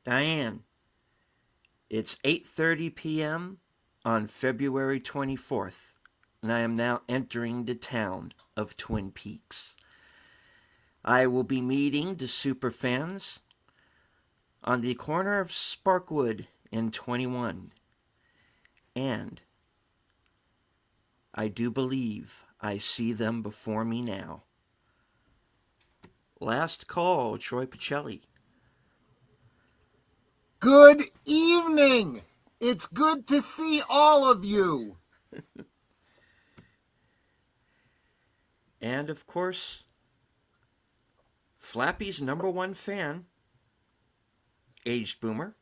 Diane, it's 8:30 p.m. on February 24th, and I am now entering the town of Twin Peaks. I will be meeting the superfans on the corner of Sparkwood and 21, and I do believe I see them before me now. Last call, Troy Pacelli. Good evening. It's good to see all of you. And of course, Flappy's number one fan, aged boomer.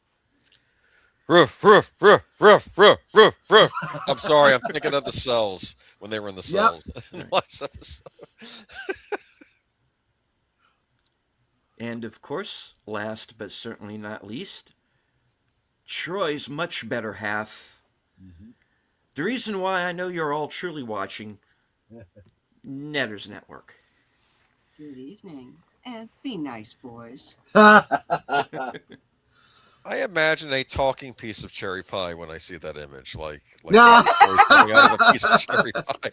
Roof, roof, roof, roof, roof, roof, roof. I'm sorry, I'm thinking of the cells when they were in the cells in the last episode. And of course, last but certainly not least, Troy's much better half. Mm-hmm. The reason why I know you're all truly watching Netters Network. Good evening. And be nice, boys. I imagine a talking piece of cherry pie when I see that image, like coming out of a piece of cherry pie.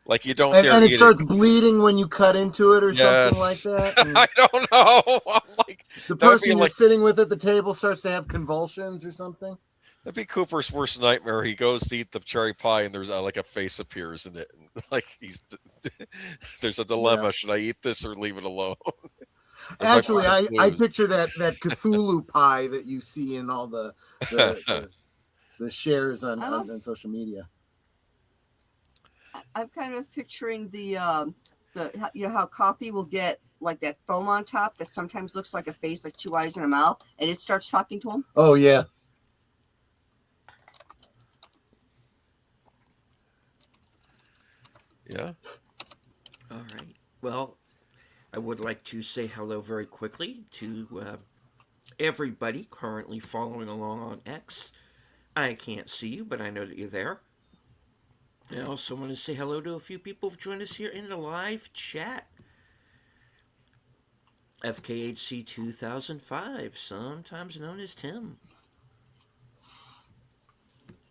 Like you don't dare and it eat starts bleeding when you cut into it or something like that. I don't know. I'm like the person you're sitting with at the table starts to have convulsions or something. That'd be Cooper's worst nightmare. He goes to eat the cherry pie, and there's like a face appears in it. And, like there's a dilemma: should I eat this or leave it alone? Actually, I picture that Cthulhu pie that you see in all the shares on social media. I'm kind of picturing the how coffee will get like that foam on top that sometimes looks like a face, like two eyes and a mouth, and it starts talking to him. Oh yeah. Yeah. All right. Well, I would like to say hello very quickly to everybody currently following along on X. I can't see you, but I know that you're there. I also want to say hello to a few people who've joined us here in the live chat. FKHC 2005, sometimes known as Tim.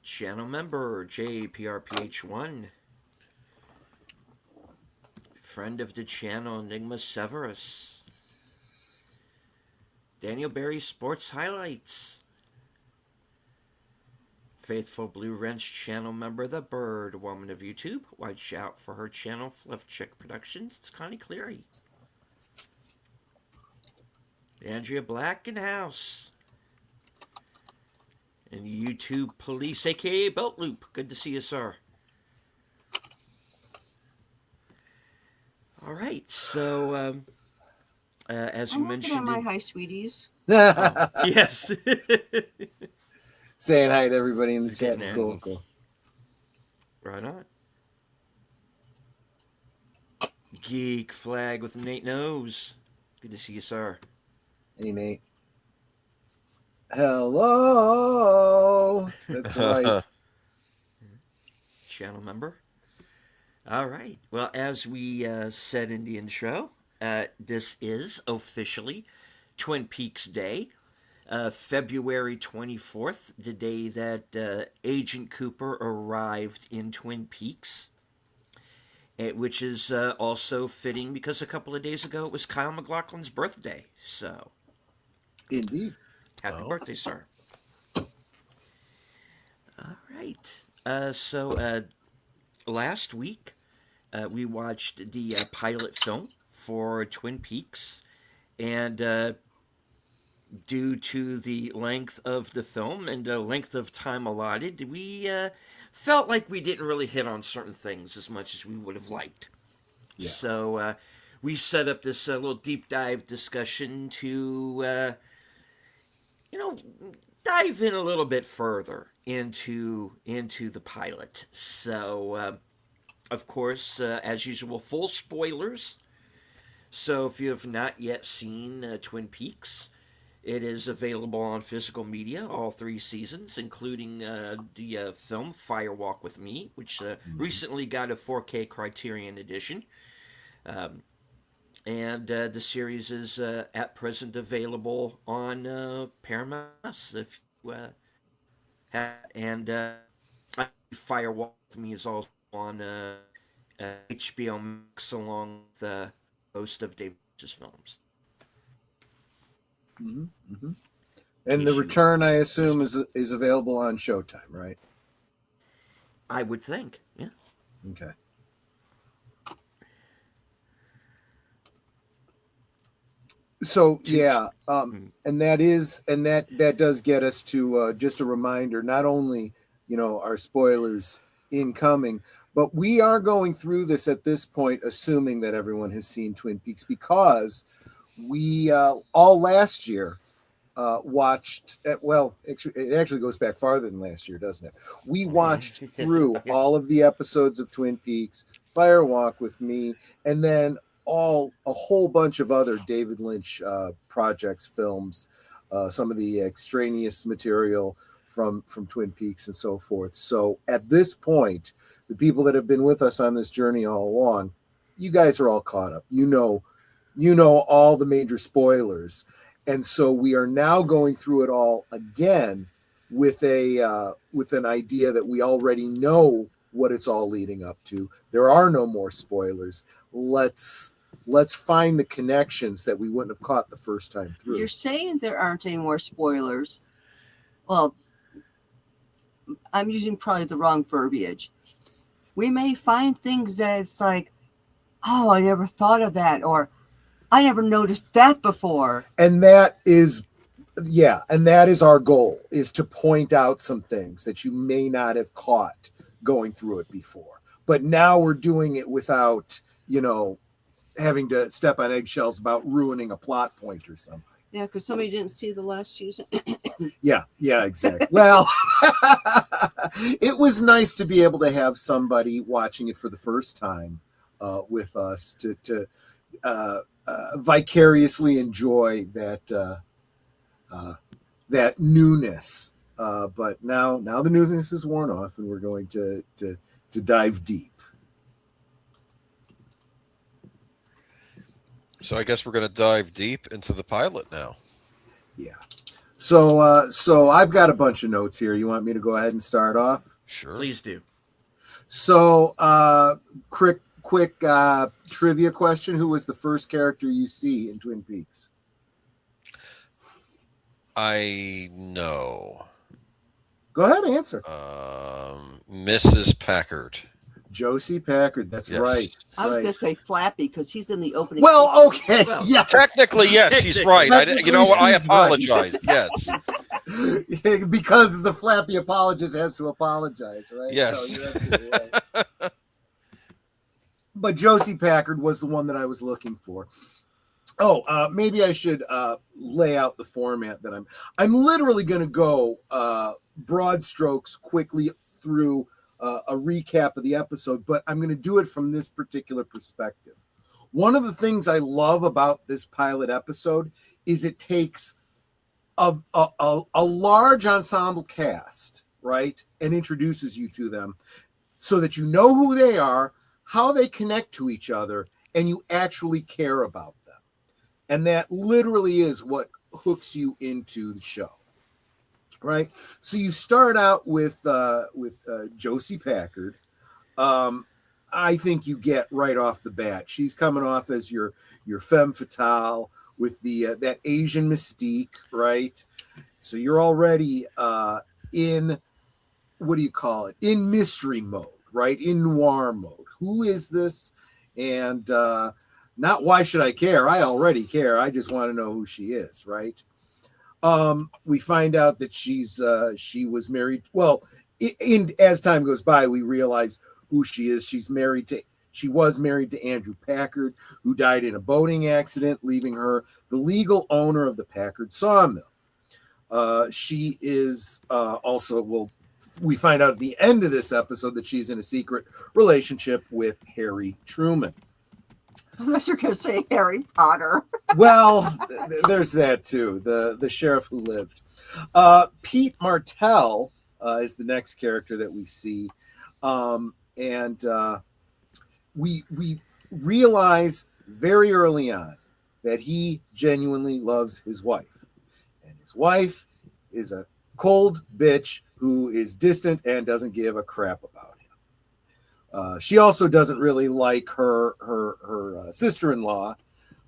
Channel member JPRPH1. Friend of the channel, Enigma Severus. Daniel Berry Sports Highlights. Faithful Blue Wrench channel member, The Bird Woman of YouTube. Watch out for her channel, Fluff Chick Productions. It's Connie Cleary. Andrea Black in house. And YouTube Police, aka Belt Loop. Good to see you, sir. All right, so as you mentioned, I'm looking at my hi, sweeties. Yes. Saying hi to everybody in the chat. Cool. Right on. Geek Flag with Nate Nose. Good to see you, sir. Hey, Nate. Hello. That's right. Channel member. All right. Well, as we said in the intro, this is officially Twin Peaks Day. February 24th, the day that Agent Cooper arrived in Twin Peaks, which is also fitting because a couple of days ago it was Kyle MacLachlan's birthday. So, indeed. Happy birthday, sir. All right. So last week, we watched the pilot film for Twin Peaks, and due to the length of the film and the length of time allotted, we felt like we didn't really hit on certain things as much as we would have liked. Yeah. So we set up this little deep dive discussion to, dive in a little bit further into the pilot. So, of course, as usual, full spoilers. So if you have not yet seen Twin Peaks, it is available on physical media, all 3 seasons, including the film Fire Walk with Me, which recently got a 4K Criterion edition. and the series is at present available on Paramount Plus. If you and Firewalk with Me is also on HBO Max along with most of David Lynch's films. Mm-hmm, mm-hmm. In And the case you return, I assume, missed it. is available on Showtime, right? I would think, yeah. Okay. So yeah, and that does get us to just a reminder. Not only our spoilers incoming, but we are going through this at this point, assuming that everyone has seen Twin Peaks, because we all last year watched. Well, it actually goes back farther than last year, doesn't it? We watched through all of the episodes of Twin Peaks, Fire Walk with Me, and then a whole bunch of other David Lynch projects, films, some of the extraneous material from Twin Peaks and so forth. So at this point, the people that have been with us on this journey all along, you guys are all caught up. You know all the major spoilers, and so we are now going through it all again with an idea that we already know what it's all leading up to. There are no more spoilers. Let's find the connections that we wouldn't have caught the first time through. You're saying there aren't any more spoilers. Well, I'm using probably the wrong verbiage. We may find things that it's like, oh, I never thought of that, or I never noticed that before. And that is our goal, is to point out some things that you may not have caught going through it before. But now we're doing it without, having to step on eggshells about ruining a plot point or something. Yeah, because somebody didn't see the last season. Yeah, exactly. Well, it was nice to be able to have somebody watching it for the first time with us to vicariously enjoy that newness. But now the newness is worn off, and we're going to dive deep. So I guess we're going to dive deep into the pilot now. Yeah. So I've got a bunch of notes here. You want me to go ahead and start off? Sure. Please do. So, quick trivia question: who was the first character you see in Twin Peaks? I know. Go ahead and answer. Mrs. Packard. Josie Packard. That's Yes. right. I was Right. going to say Flappy because he's in the opening. Well, okay. Well, Yes. Technically, yes, he's right. Technically, You know what? I she's right. apologize. Yes. Because the flappy apologist has to apologize, right? Yes. So you're absolutely right. But Josie Packard was the one that I was looking for. Oh, maybe I should lay out the format that I'm literally going to go broad strokes quickly through a recap of the episode, but I'm going to do it from this particular perspective. One of the things I love about this pilot episode is it takes a large ensemble cast, right, and introduces you to them so that you know who they are, how they connect to each other, and you actually care about them. And that literally is what hooks you into the show, right? So you start out with Josie Packard. I think you get right off the bat, she's coming off as your femme fatale with the that Asian mystique, right? So you're already in, what do you call it? In mystery mode, right? In noir mode. Who is this? And not why should I care? I already care. I just want to know who she is, right? We find out that she was married. Well, as time goes by, we realize who she is. She was married to Andrew Packard, who died in a boating accident, leaving her the legal owner of the Packard sawmill. She is we find out at the end of this episode that she's in a secret relationship with Harry Truman. I thought you were going to say Harry Potter. Well, there's that too. The sheriff who lived. Pete Martell is the next character that we see, and we realize very early on that he genuinely loves his wife. And his wife is a cold bitch who is distant and doesn't give a crap about him. She also doesn't really like her sister-in-law,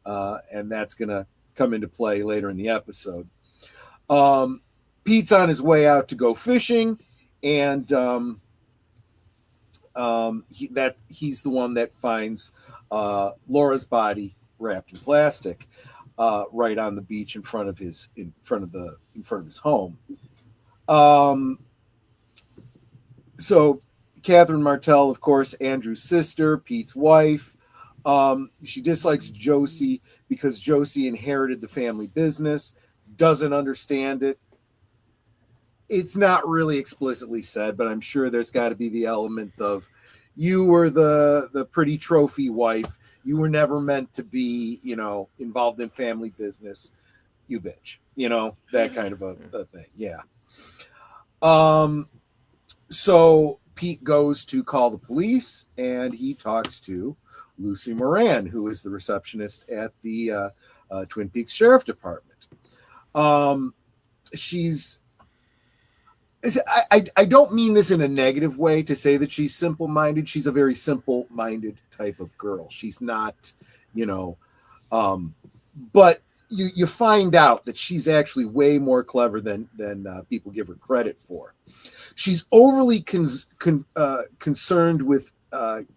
and that's going to come into play later in the episode. Pete's on his way out to go fishing, and he's the one that finds Laura's body wrapped in plastic right on the beach in front of his home. So Catherine Martell, of course, Andrew's sister, Pete's wife. She dislikes Josie because Josie inherited the family business, doesn't understand it. It's not really explicitly said, but I'm sure there's got to be the element of you were the pretty trophy wife. You were never meant to be, involved in family business. You bitch, that kind of a thing. Yeah. So Pete goes to call the police, and he talks to Lucy Moran, who is the receptionist at the Twin Peaks Sheriff Department. I don't mean this in a negative way to say that she's simple-minded. She's a very simple-minded type of girl. She's not, but you find out that she's actually way more clever than people give her credit for. She's overly concerned with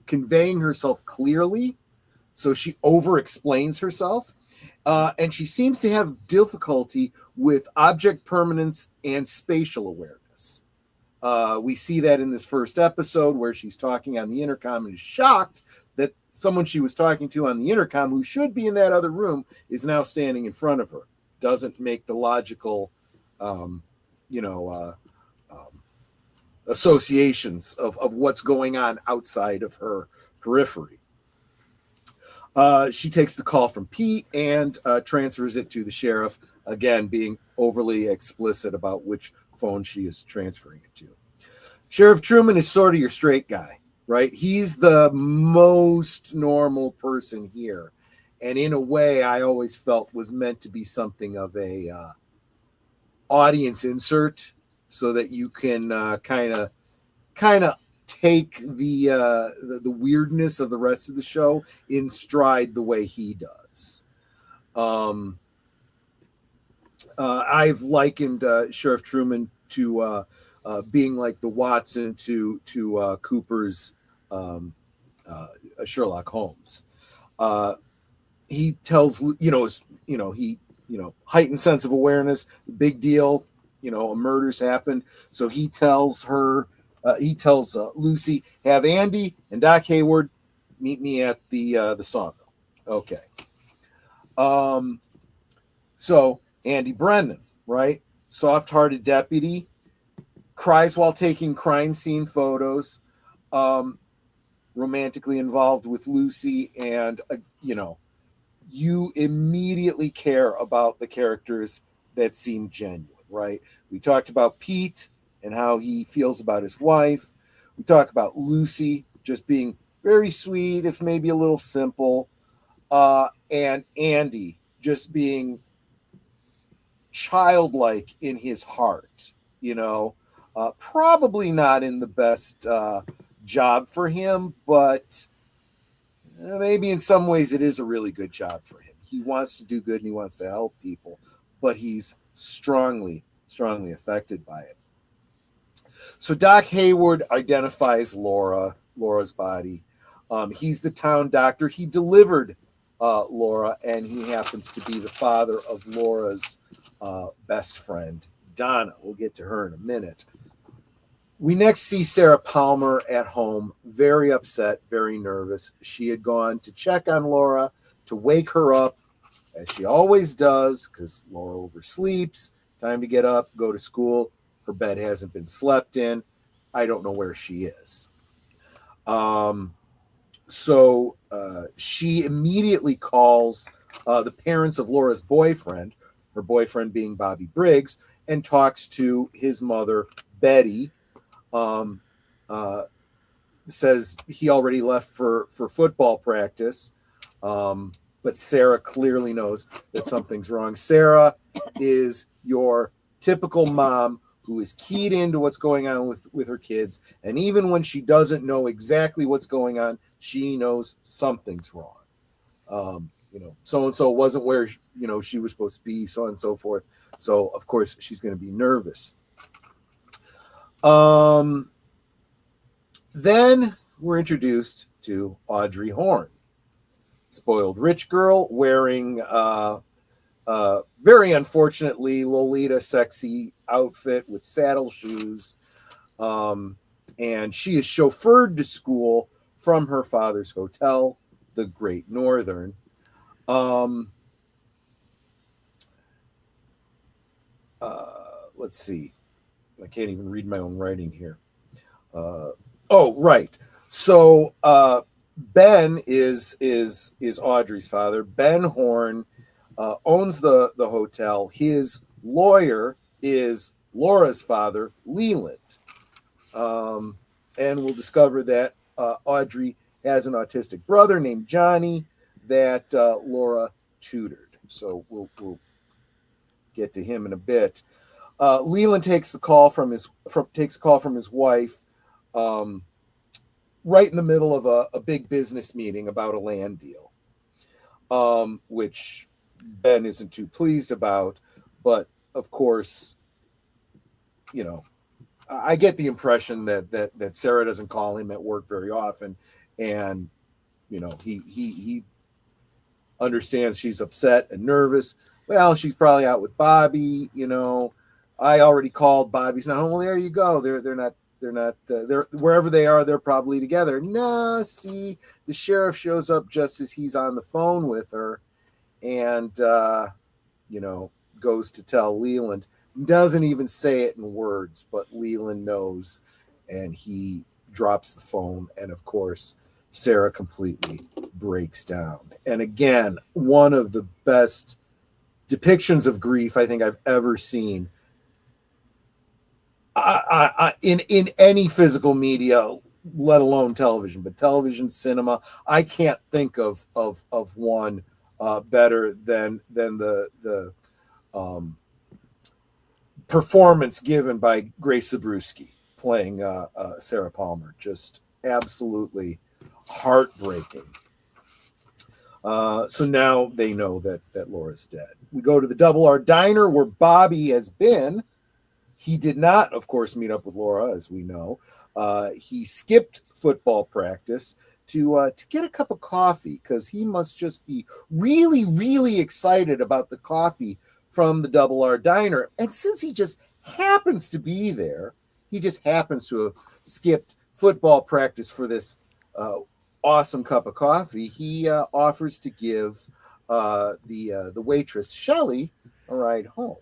conveying herself clearly, so she over-explains herself, and she seems to have difficulty with object permanence and spatial awareness. We see that in this first episode where she's talking on the intercom and is shocked that someone she was talking to on the intercom who should be in that other room is now standing in front of her. Doesn't make the logical, associations of what's going on outside of her periphery. She takes the call from Pete and transfers it to the sheriff, again, being overly explicit about which phone she is transferring it to. Sheriff Truman is sort of your straight guy, right? He's the most normal person here. And in a way, I always felt was meant to be something of a audience insert so that you can kind of take the weirdness of the rest of the show in stride the way he does. I've likened Sheriff Truman to being like the Watson to Cooper's Sherlock Holmes. He tells heightened sense of awareness, big deal. A murder's happened, so he tells Lucy, have Andy and Doc Hayward meet me at the sawmill. Okay. So Andy Brennan, right? Soft-hearted deputy, cries while taking crime scene photos, romantically involved with Lucy, and you immediately care about the characters that seem genuine, right? We talked about Pete and how he feels about his wife. We talk about Lucy just being very sweet, if maybe a little simple, and Andy just being childlike in his heart, probably not in the best job for him, but maybe in some ways it is a really good job for him. He wants to do good and he wants to help people, but he's strongly affected by it. So Doc Hayward identifies Laura's body. He's the town doctor. He delivered Laura, and he happens to be the father of Laura's best friend, Donna. We'll get to her in a minute. We next see Sarah Palmer at home, very upset, very nervous. She had gone to check on Laura to wake her up, as she always does, because Laura oversleeps. Time to get up, go to school. Her bed hasn't been slept in. I don't know where she is. So she immediately calls the parents of Laura's boyfriend, her boyfriend being Bobby Briggs, and talks to his mother, Betty. Says he already left for football practice. But Sarah clearly knows that something's wrong. Sarah is your typical mom who is keyed into what's going on with her kids. And even when she doesn't know exactly what's going on, she knows something's wrong. So-and-so wasn't where, she was supposed to be, so on and so forth. So, of course, she's going to be nervous. Then we're introduced to Audrey Horne. Spoiled rich girl wearing very unfortunately Lolita sexy outfit with saddle shoes, and she is chauffeured to school from her father's hotel, the Great Northern. Let's see, I can't even read my own writing here. Right. So Ben is Audrey's father. Ben Horne owns the hotel. His lawyer is Laura's father, Leland. And we'll discover that Audrey has an autistic brother named Johnny that Laura tutored. So we'll get to him in a bit. Leland takes a call from his wife. Right in the middle of a big business meeting about a land deal, which Ben isn't too pleased about. But of course, I get the impression that Sarah doesn't call him at work very often, and he understands she's upset and nervous. Well, she's probably out with Bobby. I already called. Bobby's not home. Well, there you go. They're not wherever they are, they're probably together. No, see, the sheriff shows up just as he's on the phone with her, and goes to tell Leland. Doesn't even say it in words, but Leland knows, and he drops the phone. And of course, Sarah completely breaks down. And again, one of the best depictions of grief I think I've ever seen. In any physical media, let alone television, but television, cinema, I can't think of one better than the performance given by Grace Zabruski playing Sarah Palmer. Just absolutely heartbreaking. So now they know that Laura's dead. We go to the Double R Diner where Bobby has been. He did not, of course, meet up with Laura, as we know. He skipped football practice to get a cup of coffee because he must just be really, really excited about the coffee from the Double R Diner. And since he just happens to be there, he just happens to have skipped football practice for this awesome cup of coffee. He offers to give the waitress, Shelley, a ride home.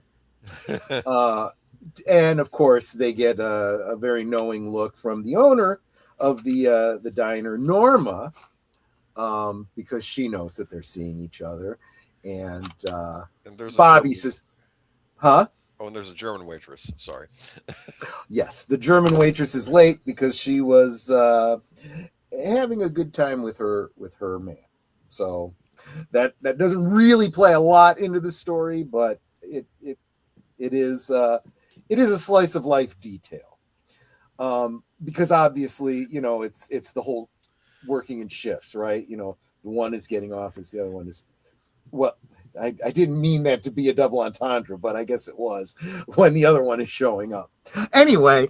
And of course, they get a very knowing look from the owner of the diner, Norma, because she knows that they're seeing each other. And there's Bobby says, "Huh?" Oh, and there's a German waitress. Sorry. Yes, the German waitress is late because she was having a good time with her man. So that doesn't really play a lot into the story, but it is a slice of life detail, because obviously it's the whole working in shifts, right? The one is getting off as the other one is. Well, I didn't mean that to be a double entendre, but I guess it was when the other one is showing up. Anyway,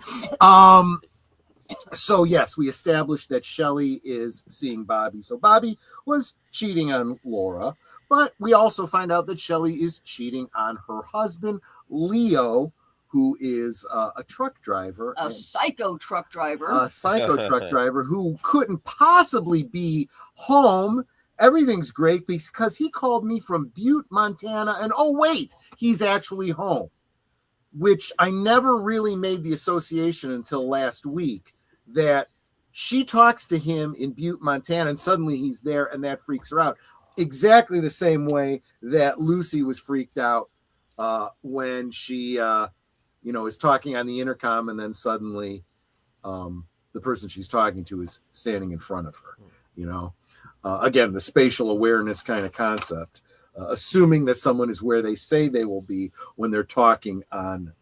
so yes, we established that Shelley is seeing Bobby. So Bobby was cheating on Laura, but we also find out that Shelley is cheating on her husband, Leo, who is a truck driver. A psycho truck driver. A psycho truck driver who couldn't possibly be home. Everything's great because he called me from Butte, Montana, and oh wait, he's actually home, which I never really made the association until last week that she talks to him in Butte, Montana, and suddenly he's there, and that freaks her out. Exactly the same way that Lucy was freaked out when she, is talking on the intercom, and then suddenly the person she's talking to is standing in front of her. You know, again, the spatial awareness kind of concept, assuming that someone is where they say they will be when they're talking on.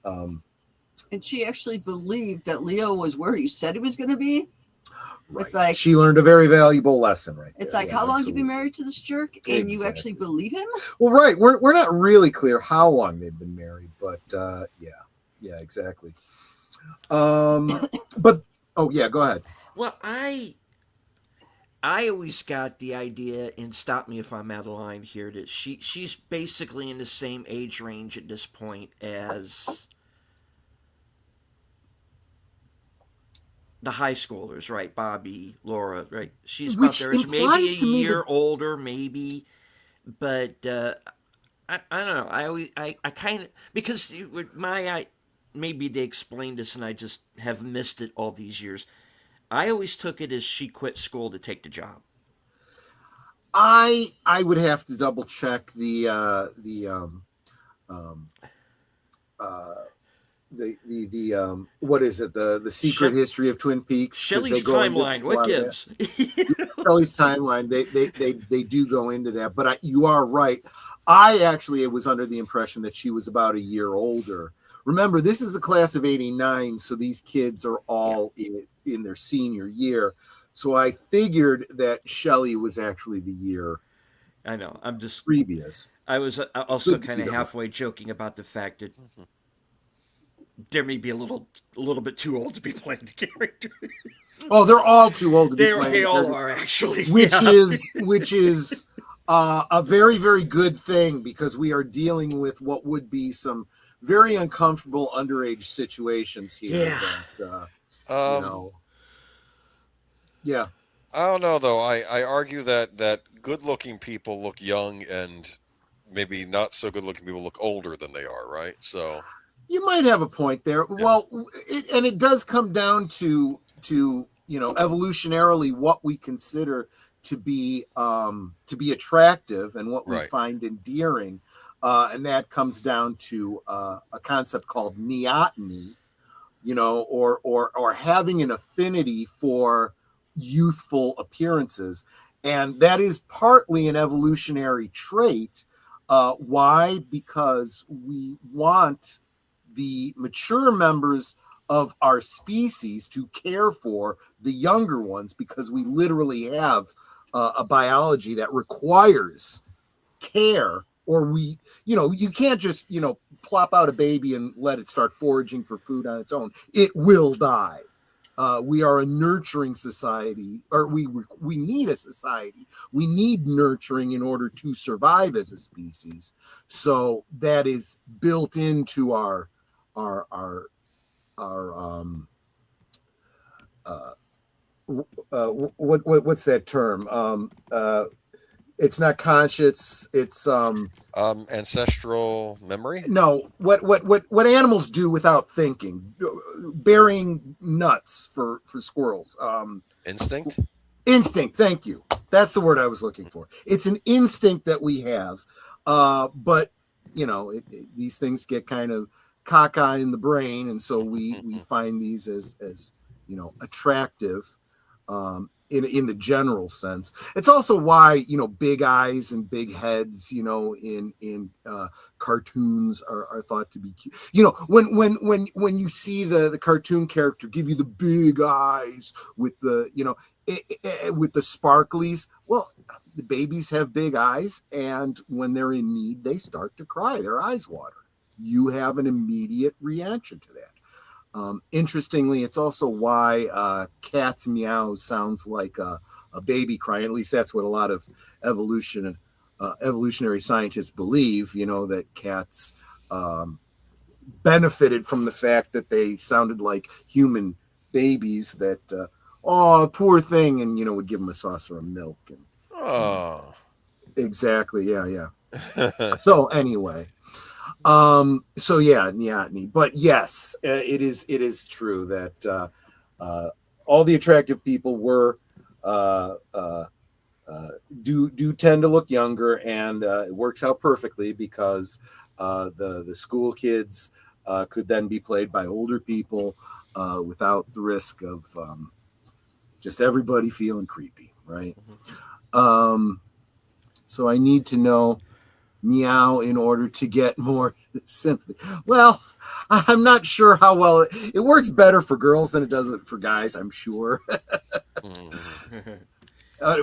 And she actually believed that Leo was where he said he was going to be. Right. It's like she learned a very valuable lesson, right? It's there. like, Yeah, how long absolutely. you been married to this jerk, and you actually believe him? Well, right. We're not really clear how long they've been married, but yeah, exactly. But oh yeah, go ahead. Well, I always got the idea, and stop me if I'm out of line here, that she's basically in the same age range at this point as the high schoolers, right? Bobby, Laura, right? She's about Which there. Maybe implies a to me year that older, maybe, but I don't know. I kind of, because maybe they explained this and I just have missed it all these years. I always took it as she quit school to take the job. I would have to double check the what is it, the secret history of Twin Peaks, Shelley's timeline. What gives? Shelley's timeline. They do go into that, but you are right. I actually was under the impression that she was about a year older. Remember, this is a class of '89, so these kids are all in their senior year. So I figured that Shelley was actually the year. I know. I'm just previous. I was also kind of halfway joking about the fact that there may be a little bit too old to be playing the character. Oh, they're all too old to be playing. They all are actually, which is a very, very good thing, because we are dealing with what would be some very uncomfortable underage situations here. Yeah. That, you know. Yeah. I don't know though. I argue that good-looking people look young, and maybe not so good-looking people look older than they are, right? So you might have a point there. Yeah. Well, it does come down to evolutionarily what we consider to be attractive and what we find endearing, and that comes down to a concept called neoteny, or having an affinity for youthful appearances, and that is partly an evolutionary trait. Why? Because we want the mature members of our species to care for the younger ones, because we literally have a biology that requires care, or you can't just plop out a baby and let it start foraging for food on its own. It will die. We are a nurturing society, or we need a society. We need nurturing in order to survive as a species. So that is built into our what's that term? It's not conscious. It's ancestral memory. No, what animals do without thinking, burying nuts for squirrels. Instinct. Instinct. Thank you. That's the word I was looking for. It's an instinct that we have, but these things get kind of cockeyed in the brain, and so we find these as attractive. In the general sense. It's also why big eyes and big heads in cartoons are thought to be cute. When you see the cartoon character give you the big eyes with the with the sparklies, well, the babies have big eyes, and when they're in need they start to cry, their eyes water. You have an immediate reaction to that. Interestingly, it's also why cat's meow sounds like a baby crying. At least that's what a lot of evolutionary scientists believe, that cats benefited from the fact that they sounded like human babies, that, oh, poor thing, and, would give them a saucer of milk. And, exactly, yeah. So anyway. So yeah, neoteny. But yes, it is true that all the attractive people were do tend to look younger, and it works out perfectly, because the school kids could then be played by older people without the risk of just everybody feeling creepy. right? Mhm. So I need to know meow in order to get more sympathy. Well, I'm not sure how well it works better for girls than it does for guys, I'm sure. Mhm.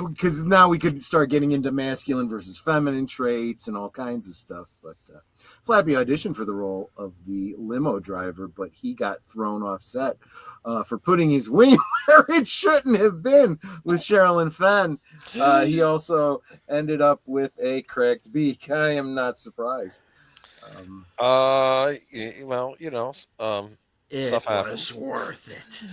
Because now we could start getting into masculine versus feminine traits and all kinds of stuff. But Flappy auditioned for the role of the limo driver, but he got thrown off set for putting his wing where it shouldn't have been with Sherilyn Fenn. He also ended up with a cracked beak. I am not surprised. Well, stuff It was happens. worth it.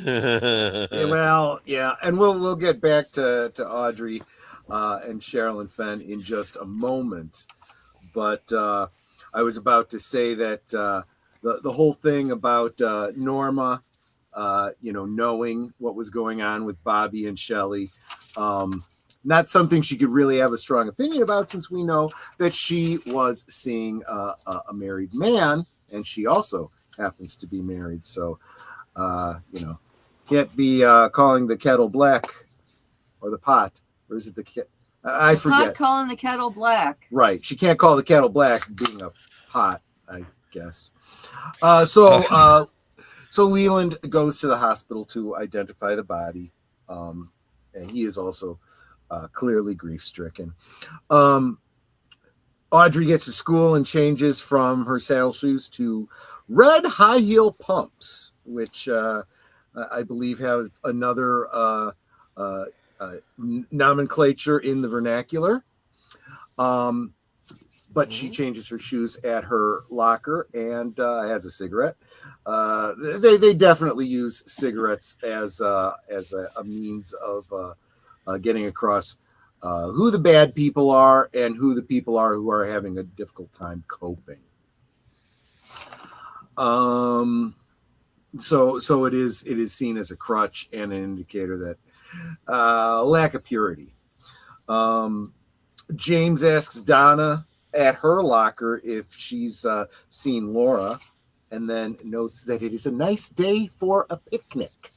Yeah, well, yeah, and we'll get back to Audrey and Sherilyn Fenn in just a moment. But I was about to say that the whole thing about Norma, knowing what was going on with Bobby and Shelley, not something she could really have a strong opinion about, since we know that she was seeing a married man, and she also happens to be married. So, can't be calling the kettle black or the pot, or is it I The forget. pot calling the kettle black. Right. She can't call the kettle black being a pot, I guess. So Leland goes to the hospital to identify the body. And he is also clearly grief stricken. Audrey gets to school and changes from her saddle shoes to red high heel pumps, which I believe has another nomenclature in the vernacular. But she changes her shoes at her locker and has a cigarette. They definitely use cigarettes as a means of getting across who the bad people are and who the people are who are having a difficult time coping. So it is seen as a crutch and an indicator that lack of purity. James asks Donna at her locker if she's seen Laura, and then notes that it is a nice day for a picnic.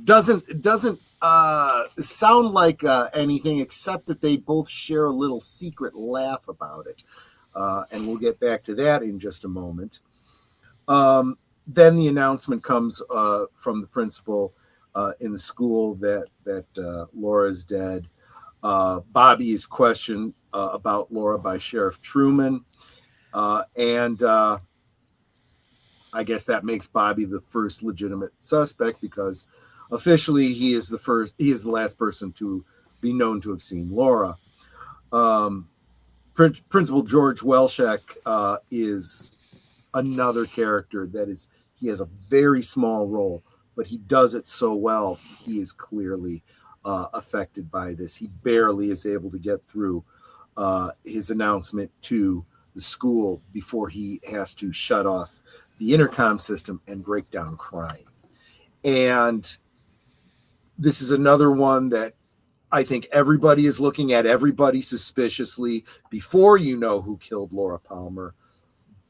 Doesn't sound like anything, except that they both share a little secret laugh about it, and we'll get back to that in just a moment. Then the announcement comes from the principal in the school that Laura is dead. Bobby is questioned about Laura by Sheriff Truman, and I guess that makes Bobby the first legitimate suspect, because officially he is the last person to be known to have seen Laura. Principal George Welshek is another character he has a very small role, but he does it so well. He is clearly affected by this. He barely is able to get through his announcement to the school before he has to shut off the intercom system and break down crying. And this is another one that I think everybody is looking at everybody suspiciously before you know who killed Laura Palmer.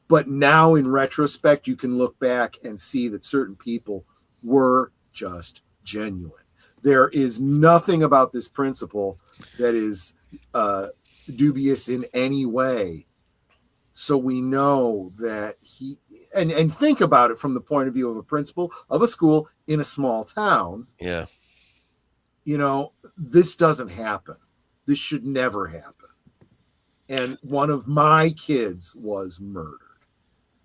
But now in retrospect, you can look back and see that certain people were just genuine. There is nothing about this principal that is dubious in any way. So we know that and think about it from the point of view of a principal of a school in a small town. Yeah. This doesn't happen. This should never happen. And one of my kids was murdered.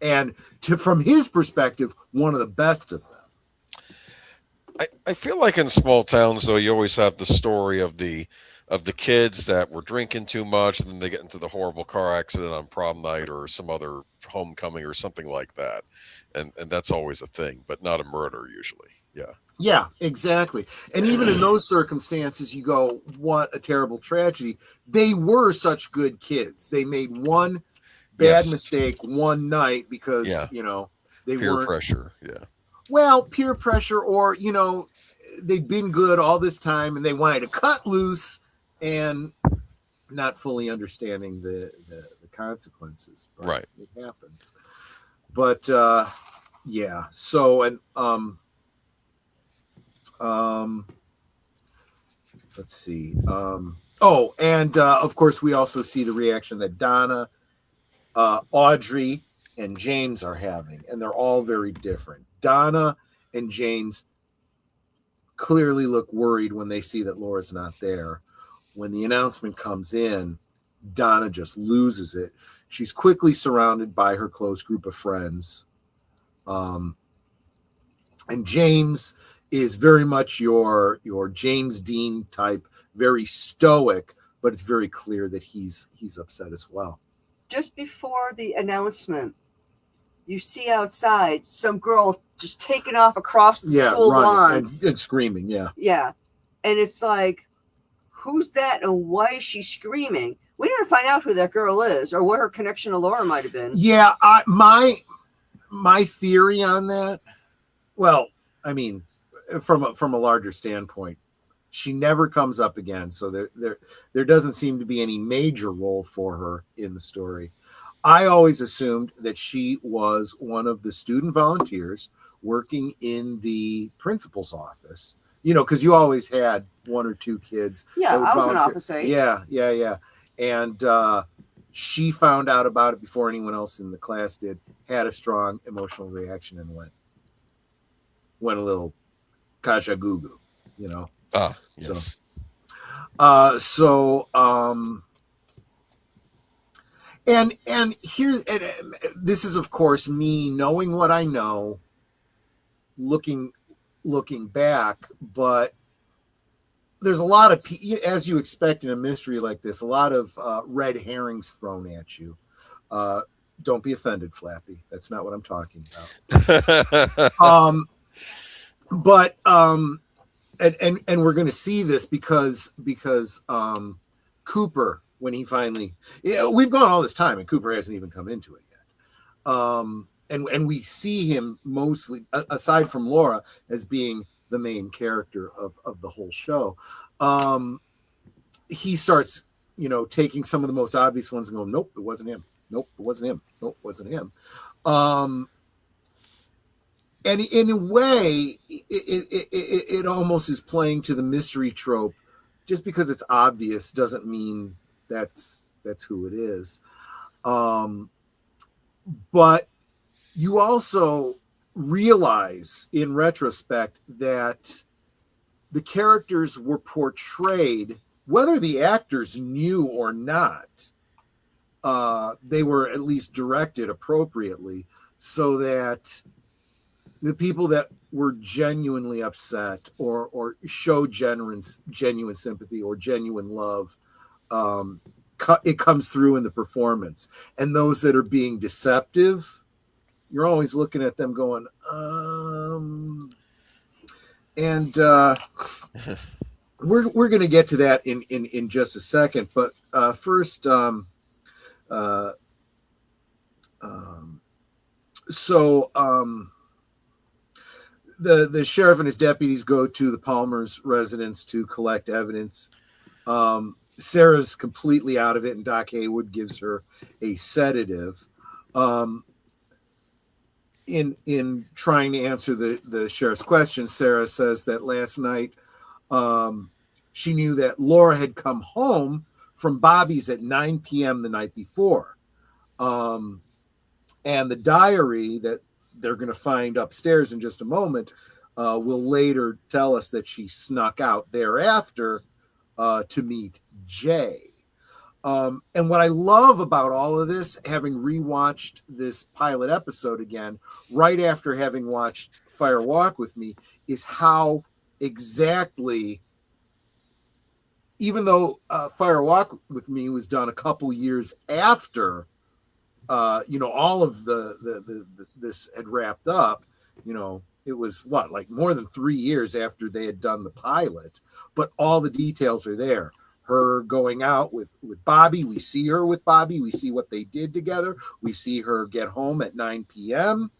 And from his perspective, one of the best of them. I feel like in small towns, though, you always have the story of the kids that were drinking too much, and then they get into the horrible car accident on prom night or some other homecoming or something like that, and that's always a thing, but not a murder usually. Yeah. Yeah, exactly. And even in those circumstances, you go, what a terrible tragedy. They were such good kids. They made one bad mistake one night because, they peer weren't pressure. Yeah. Well, peer pressure, or, they'd been good all this time and they wanted to cut loose and not fully understanding the consequences. But right. It happens. But, yeah. So, and, let's see. And of course, we also see the reaction that Donna, Audrey, and James are having, and they're all very different. Donna and James clearly look worried when they see that Laura's not there. When the announcement comes in, Donna just loses it. She's quickly surrounded by her close group of friends. And James is very much your James Dean type, very stoic, but it's very clear that he's upset as well. Just before the announcement, you see outside some girl just taking off across the school lawn and screaming. Yeah. And it's like, who's that and why is she screaming? We never find out who that girl is or what her connection to Laura might have been. Yeah, my theory on that, well, I mean, from a larger standpoint, she never comes up again, so there doesn't seem to be any major role for her in the story. I always assumed that she was one of the student volunteers working in the principal's office, because you always had one or two kids. Yeah, I was an office aide. Yeah. And she found out about it before anyone else in the class did, had a strong emotional reaction, and went a little kasha goo goo, Ah, yes. And here's, this is of course me knowing what I know, looking back, but there's a lot of, as you expect in a mystery like this, a lot of red herrings thrown at you. Don't be offended, Flappy. That's not what I'm talking about. But and we're going to see this because Cooper, when he finally, we've gone all this time and Cooper hasn't even come into it yet. And we see him mostly, aside from Laura, as being the main character of the whole show. He starts, taking some of the most obvious ones and going, nope, it wasn't him. Nope, it wasn't him. Nope, it wasn't him. And in a way, it almost is playing to the mystery trope. Just because it's obvious doesn't mean that's who it is. But you also realize in retrospect that the characters were portrayed, whether the actors knew or not, they were at least directed appropriately so that the people that were genuinely upset or show genuine sympathy or genuine love, it comes through in the performance. And those that are being deceptive, you're always looking at them going, we're going to get to that in just a second. But first, the sheriff and his deputies go to the Palmer's residence to collect evidence. Sarah's completely out of it, and Doc Haywood gives her a sedative. In trying to answer the sheriff's question, Sarah says that last night she knew that Laura had come home from Bobby's at 9 p.m. the night before. And the diary that they're going to find upstairs in just a moment will later tell us that she snuck out thereafter to meet Jay. And what I love about all of this, having rewatched this pilot episode again, right after having watched Fire Walk with Me, is how exactly, even though Fire Walk with Me was done a couple years after, all of this had wrapped up, it was like more than 3 years after they had done the pilot, but all the details are there. Her going out with Bobby. We see her with Bobby. We see what they did together. We see her get home at 9 p.m.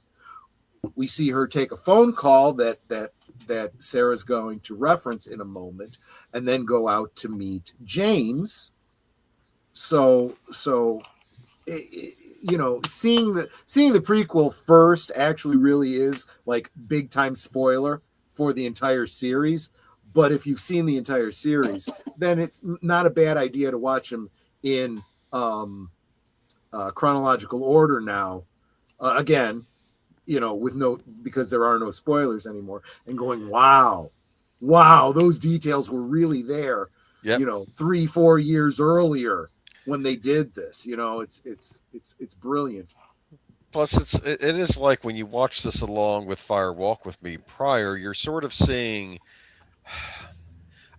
We see her take a phone call that Sarah's going to reference in a moment, and then go out to meet James. So seeing the prequel first actually really is like big time spoiler for the entire series. But if you've seen the entire series, then it's not a bad idea to watch them in chronological order now. Again, with because there are no spoilers anymore, and going, wow, those details were really there. Yep. 3-4 years earlier when they did this. It's brilliant. Plus, it is like when you watch this along with Fire Walk with Me prior, you're sort of seeing.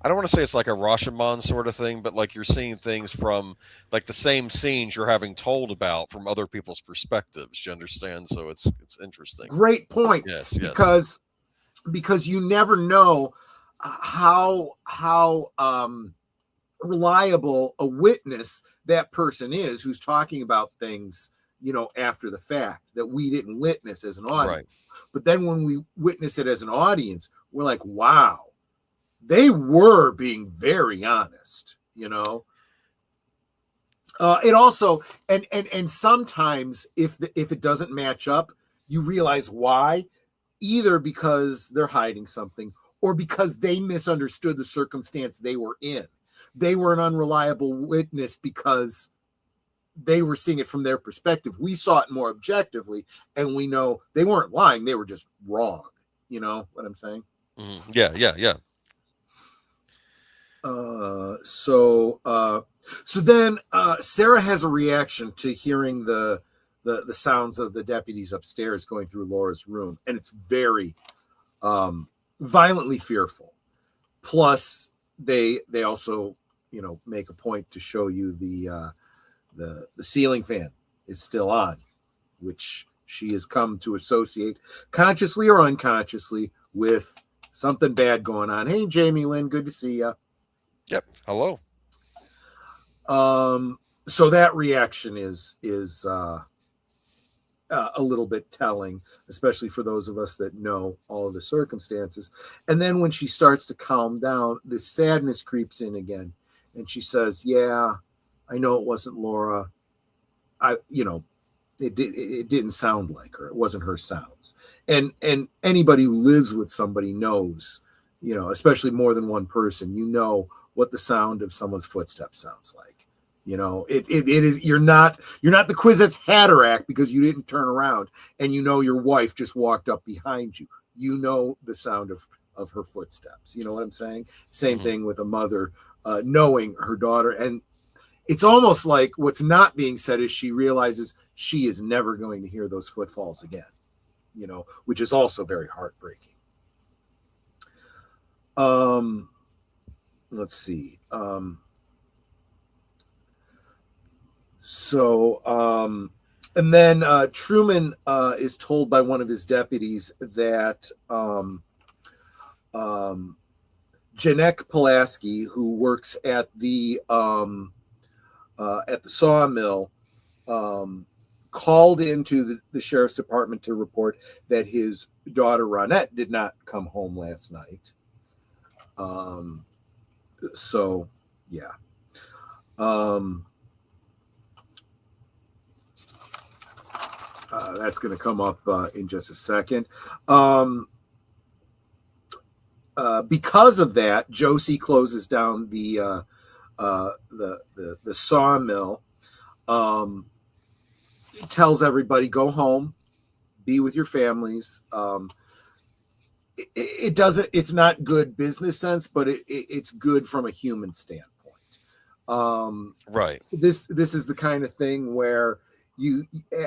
I don't want to say it's like a Rashomon sort of thing, but like you're seeing things from like the same scenes you're having told about from other people's perspectives. You understand? So it's interesting. Great point. Yes. Because you never know how reliable a witness that person is who's talking about things, after the fact that we didn't witness as an audience. Right. But then when we witness it as an audience, we're like, wow, they were being very honest, It also, and sometimes if it doesn't match up, you realize why, either because they're hiding something or because they misunderstood the circumstance they were in. They were an unreliable witness because they were seeing it from their perspective. We saw it more objectively, and we know they weren't lying. They were just wrong. You know what I'm saying? Mm-hmm. Yeah. So then Sarah has a reaction to hearing the sounds of the deputies upstairs going through Laura's room, and it's very violently fearful. Plus, they also make a point to show you the ceiling fan is still on, which she has come to associate consciously or unconsciously with something bad going on. Hey, Jamie Lynn, good to see you. Yep. Hello. So that reaction is a little bit telling, especially for those of us that know all of the circumstances. And then when she starts to calm down, this sadness creeps in again, and she says, "Yeah, I know it wasn't Laura. It didn't sound like her. It wasn't her sounds." And anybody who lives with somebody knows, especially more than one person, what the sound of someone's footsteps sounds like. It is, you're not the Kwisatz Haderach because you didn't turn around and your wife just walked up behind you. The sound of her footsteps. You know what I'm saying? Same thing with a mother knowing her daughter. And it's almost like what's not being said is she realizes she is never going to hear those footfalls again, which is also very heartbreaking. Let's see. And then Truman is told by one of his deputies that Janek Pulaski, who works at the sawmill, called into the sheriff's department to report that his daughter Ronette did not come home last night. So yeah. That's going to come up in just a second. Because of that, Josie closes down the sawmill. Tells everybody, go home, be with your families. It's not good business sense, but it's good from a human standpoint. Right. This is the kind of thing where you,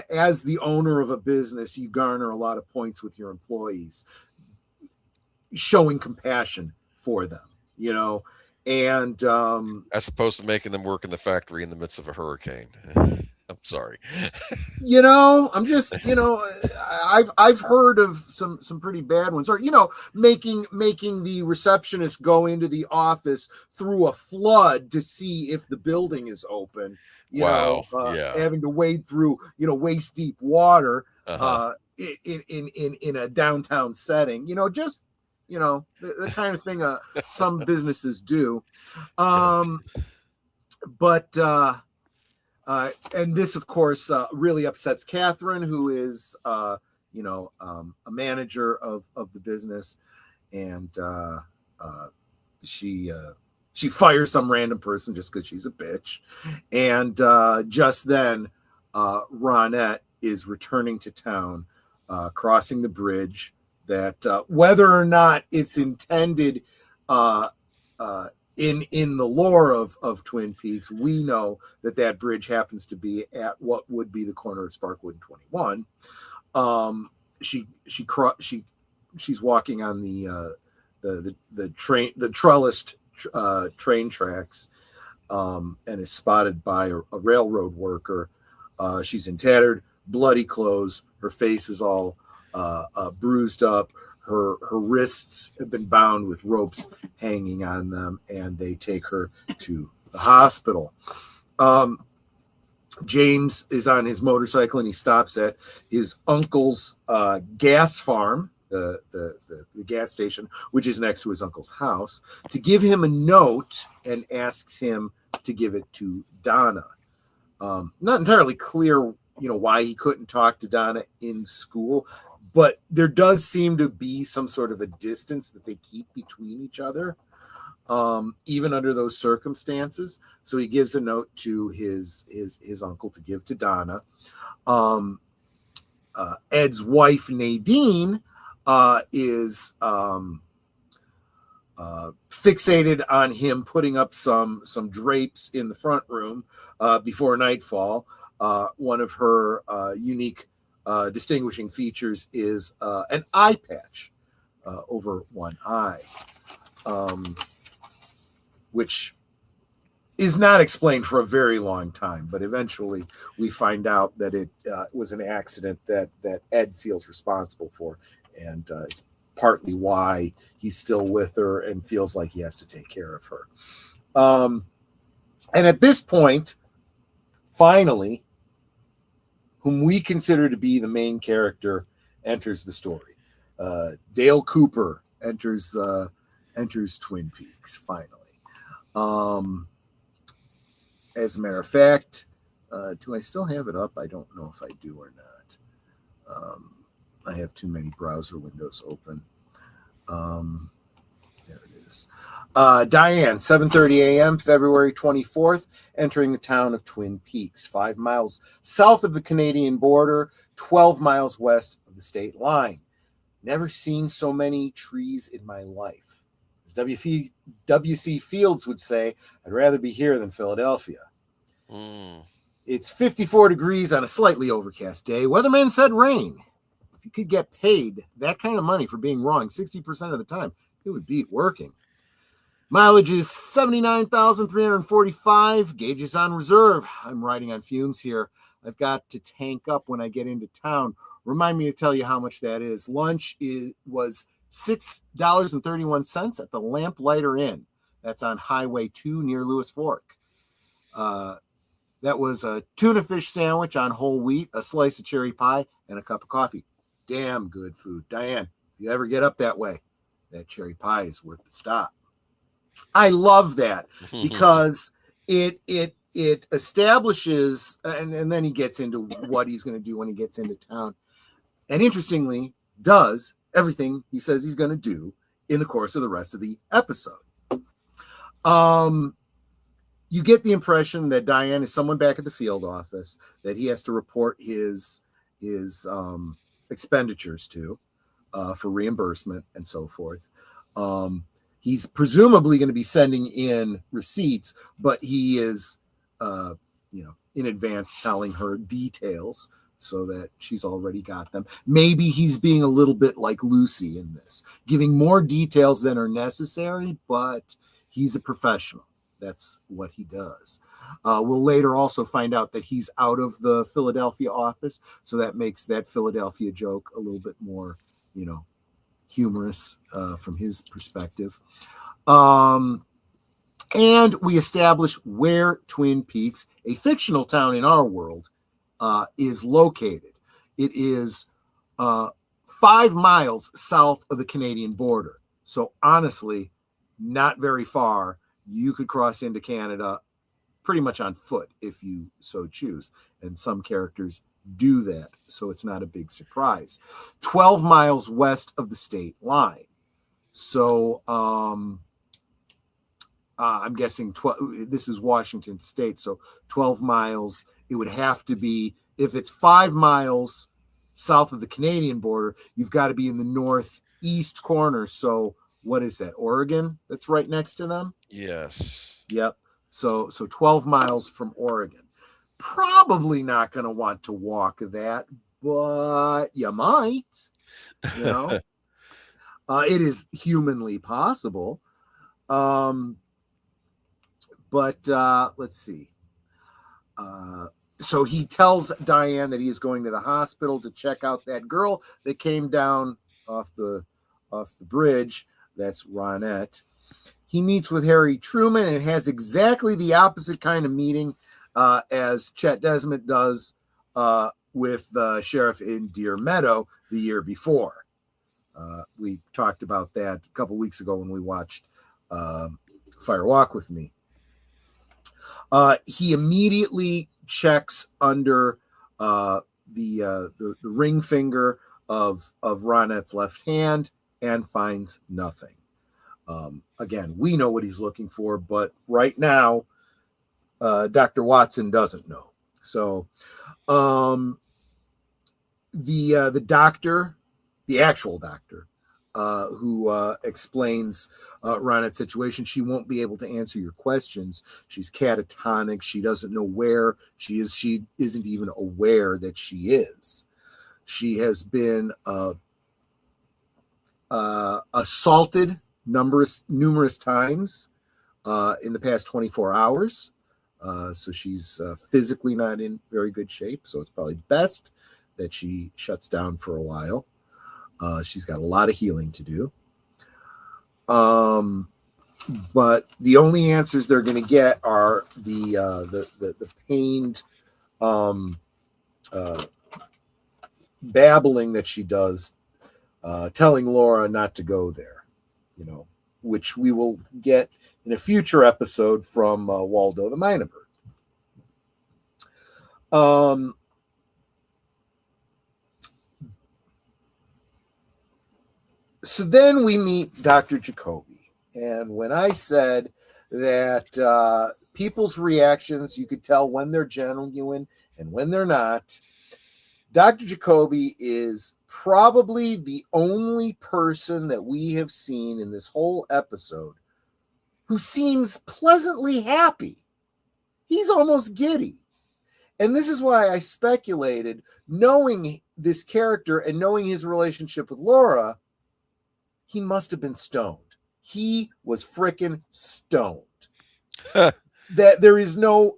as the owner of a business, you garner a lot of points with your employees, showing compassion for them, and as opposed to making them work in the factory in the midst of a hurricane. I'm sorry. I'm just, I've heard of some pretty bad ones, or, making the receptionist go into the office through a flood to see if the building is open, having to wade through, waist deep water, in a downtown setting, the kind of thing some businesses do. But and this, of course, really upsets Catherine, who is, a manager of the business. And she fires some random person just because she's a bitch. And just then, Ronette is returning to town, crossing the bridge. That whether or not it's intended in the lore of Twin Peaks, we know that bridge happens to be at what would be the corner of Sparkwood and 21. She's walking on the trellised train tracks, and is spotted by a railroad worker. She's in tattered, bloody clothes. Her face is all bruised up. Her wrists have been bound with ropes hanging on them, and they take her to the hospital. James is on his motorcycle, and he stops at his uncle's gas farm, the gas station, which is next to his uncle's house, to give him a note, and asks him to give it to Donna. Not entirely clear, why he couldn't talk to Donna in school, but there does seem to be some sort of a distance that they keep between each other, even under those circumstances. So he gives a note to his uncle to give to Donna. Ed's wife, Nadine, is fixated on him putting up some drapes in the front room before nightfall. One of her unique distinguishing features is an eye patch over one eye, which is not explained for a very long time, but eventually we find out that it was an accident that Ed feels responsible for, and it's partly why he's still with her and feels like he has to take care of her. And at this point, finally, whom we consider to be the main character enters the story. Dale Cooper enters Twin Peaks finally. As a matter of fact, do I still have it up? I don't know if I do or not. I have too many browser windows open. There it is. Diane, 7:30 a.m., February 24th, entering the town of Twin Peaks, 5 miles south of the Canadian border, 12 miles west of the state line. Never seen so many trees in my life. As W.C. Fields would say, I'd rather be here than Philadelphia. It's 54 degrees on a slightly overcast day. Weatherman said rain. If you could get paid that kind of money for being wrong 60% of the time, it would beat working. Mileage is 79,345. Gauge is on reserve. I'm riding on fumes here. I've got to tank up when I get into town. Remind me to tell you how much that is. Lunch was $6.31 at the Lamplighter Inn. That's on Highway 2 near Lewis Fork. That was a tuna fish sandwich on whole wheat, a slice of cherry pie, and a cup of coffee. Damn good food. Diane, if you ever get up that way, that cherry pie is worth the stop. I love that because it establishes, and then he gets into what he's going to do when he gets into town. And interestingly, does everything he says he's going to do in the course of the rest of the episode. You get the impression that Diane is someone back at the field office that he has to report his expenditures to for reimbursement and so forth. He's presumably going to be sending in receipts, but he is, in advance telling her details so that she's already got them. Maybe he's being a little bit like Lucy in this, giving more details than are necessary, but he's a professional. That's what he does. We'll later also find out that he's out of the Philadelphia office, so that makes that Philadelphia joke a little bit more, humorous from his perspective. And we establish where Twin Peaks, a fictional town in our world, is located. It is 5 miles south of the Canadian border. So honestly, not very far. You could cross into Canada pretty much on foot if you so choose. And some characters do that, so it's not a big surprise. 12 miles west of the state line. So I'm guessing 12. This is Washington State, so 12 miles. It would have to be, if it's 5 miles south of the Canadian border, you've got to be in the northeast corner. So what is that? Oregon? That's right next to them. Yes. Yep. So 12 miles from Oregon. Probably not going to want to walk that, but you might. You know, it is humanly possible. But let's see. So he tells Diane that he is going to the hospital to check out that girl that came down off the bridge. That's Ronette. He meets with Harry Truman and has exactly the opposite kind of meeting as Chet Desmond does with the sheriff in Deer Meadow the year before. We talked about that a couple weeks ago when we watched Fire Walk with Me. He immediately checks under the ring finger of Ronette's left hand and finds nothing. Again, we know what he's looking for, but right now, Dr. Watson doesn't know. So the doctor, the actual doctor, who explains Ronette's situation, she won't be able to answer your questions. She's catatonic. She doesn't know where she is. She isn't even aware that she is. She has been assaulted numerous times in the past 24 hours. So she's physically not in very good shape. So it's probably best that she shuts down for a while. She's got a lot of healing to do. But the only answers they're going to get are the pained babbling that she does, telling Laura not to go there, you know, which we will get in a future episode from Waldo the Minor Bird. So then we meet Dr. Jacoby. And when I said that people's reactions, you could tell when they're genuine and when they're not, Dr. Jacoby is probably the only person that we have seen in this whole episode who seems pleasantly happy. He's almost giddy. And this is why I speculated, knowing this character and knowing his relationship with Laura, he must have been stoned. He was frickin' stoned. That there is no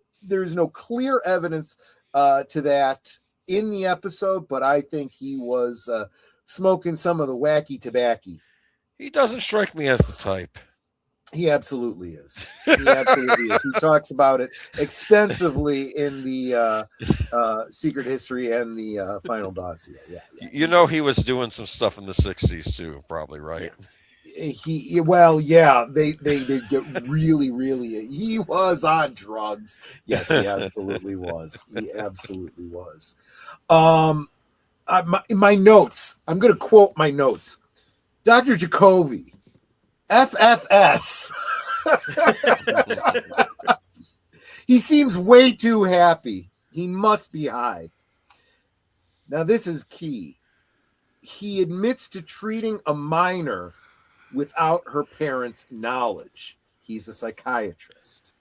clear evidence to that in the episode, but I think he was smoking some of the wacky tobacco. He doesn't strike me as the type. He absolutely is. He absolutely is. He talks about it extensively in the Secret History and the Final Dossier. Yeah. You know, he was doing some stuff in the 60s too, probably, right? They get really, he was on drugs. Yes, he absolutely was. He absolutely was. My notes, I'm going to quote my notes. Dr. Jacoby, FFS. He seems way too happy. He must be high. Now, this is key. He admits to treating a minor without her parents' knowledge. He's a psychiatrist.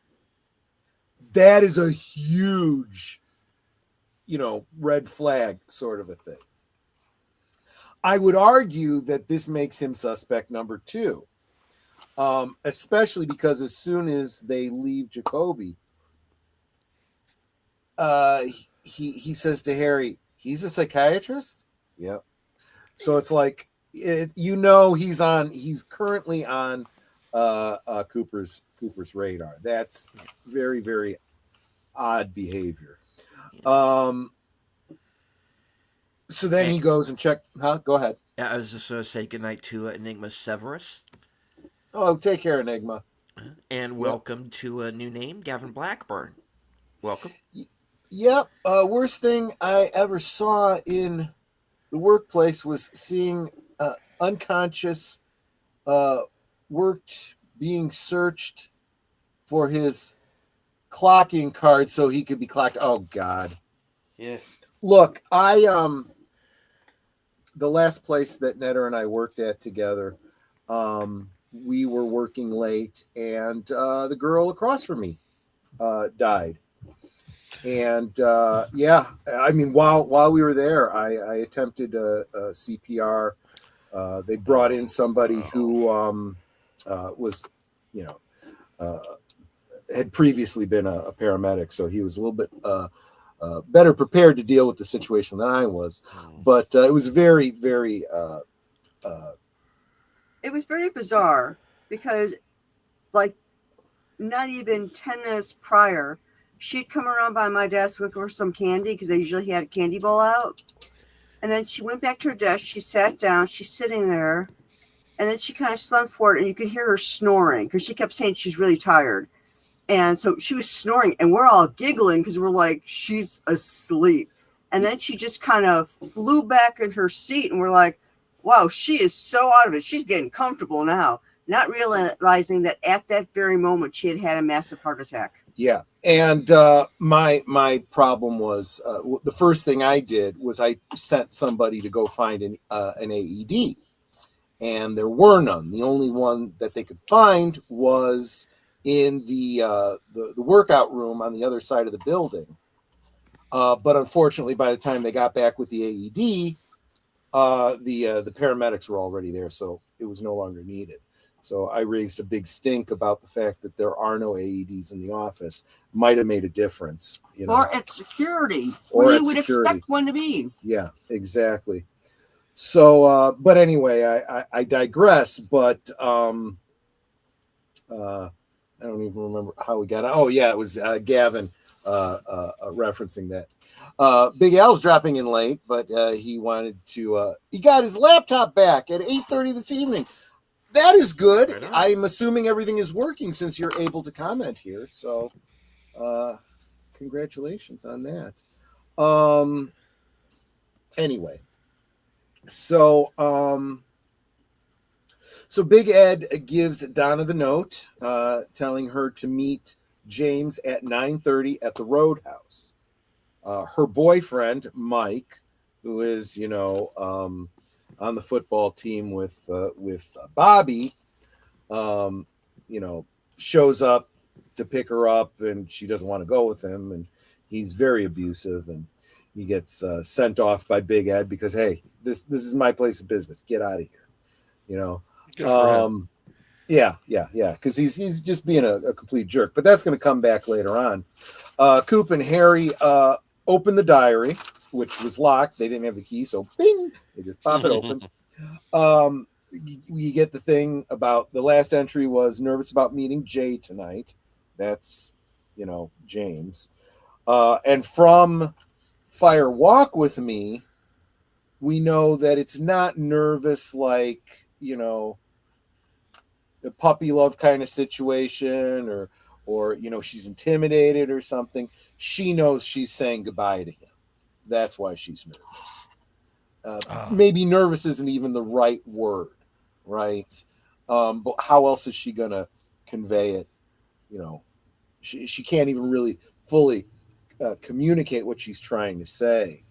That is a huge, red flag sort of a thing. I would argue that this makes him suspect number 2, especially because as soon as they leave Jacoby, he says to Harry, he's a psychiatrist? Yep. So it's like, he's currently on Cooper's radar. That's very, very odd behavior. So then he goes and checks. Go ahead. I was just going to say goodnight to Enigma Severus. Oh, take care, Enigma. And welcome to a new name, Gavin Blackburn. Welcome. Yep. Worst thing I ever saw in the workplace was seeing unconscious, worked, being searched for his clocking card so he could be clocked. Oh God. Yeah. Look, the last place that Netter and I worked at together, we were working late, and the girl across from me died. And yeah, I mean, while we were there, I attempted a CPR. They brought in somebody who was, you know, had previously been a paramedic, so he was a little bit better prepared to deal with the situation than I was. But it was very, very. It was very bizarre because, like, not even 10 minutes prior, she'd come around by my desk looking for some candy because I usually had a candy bowl out. And then she went back to her desk. She sat down. She's sitting there. And then she kind of slumped forward, and you could hear her snoring because she kept saying she's really tired. And so she was snoring, and we're all giggling because we're like, she's asleep. And then she just kind of flew back in her seat, and we're like, wow, she is so out of it. She's getting comfortable now, not realizing that at that very moment she had had a massive heart attack. Yeah. And my problem was the first thing I did was I sent somebody to go find an AED, and there were none. The only one that they could find was in the workout room on the other side of the building. But unfortunately, by the time they got back with the AED, the paramedics were already there, so it was no longer needed. So I raised a big stink about the fact that there are no AEDs in the office. Might have made a difference, you know. Or at security, Or where at you would security. expect one to be. Yeah, exactly. So, but anyway, I digress. But I don't even remember how we got. Oh yeah, it was Gavin referencing that. Big Al's dropping in late, but he wanted to. He got his laptop back at 8:30 this evening. That is good. Right on. I'm assuming everything is working since you're able to comment here. So, congratulations on that. Anyway, so Big Ed gives Donna the note, telling her to meet James at 9:30 at the Roadhouse. Her boyfriend Mike, who is on the football team with Bobby, shows up to pick her up, and she doesn't want to go with him, and he's very abusive, and he gets sent off by Big Ed because, hey, this is my place of business. Get out of here, Good for him. Yeah, because he's just being a complete jerk. But that's going to come back later on. Coop and Harry open the diary, which was locked. They didn't have the key, so bing, they just pop it open. You get the thing about the last entry was nervous about meeting Jay tonight. That's, James. And from Fire Walk With Me, we know that it's not nervous like, a puppy love kind of situation or she's intimidated or something. She knows she's saying goodbye to him. That's why she's nervous. Maybe nervous isn't even the right word, right? But how else is she gonna convey it? She can't even really fully communicate what she's trying to say.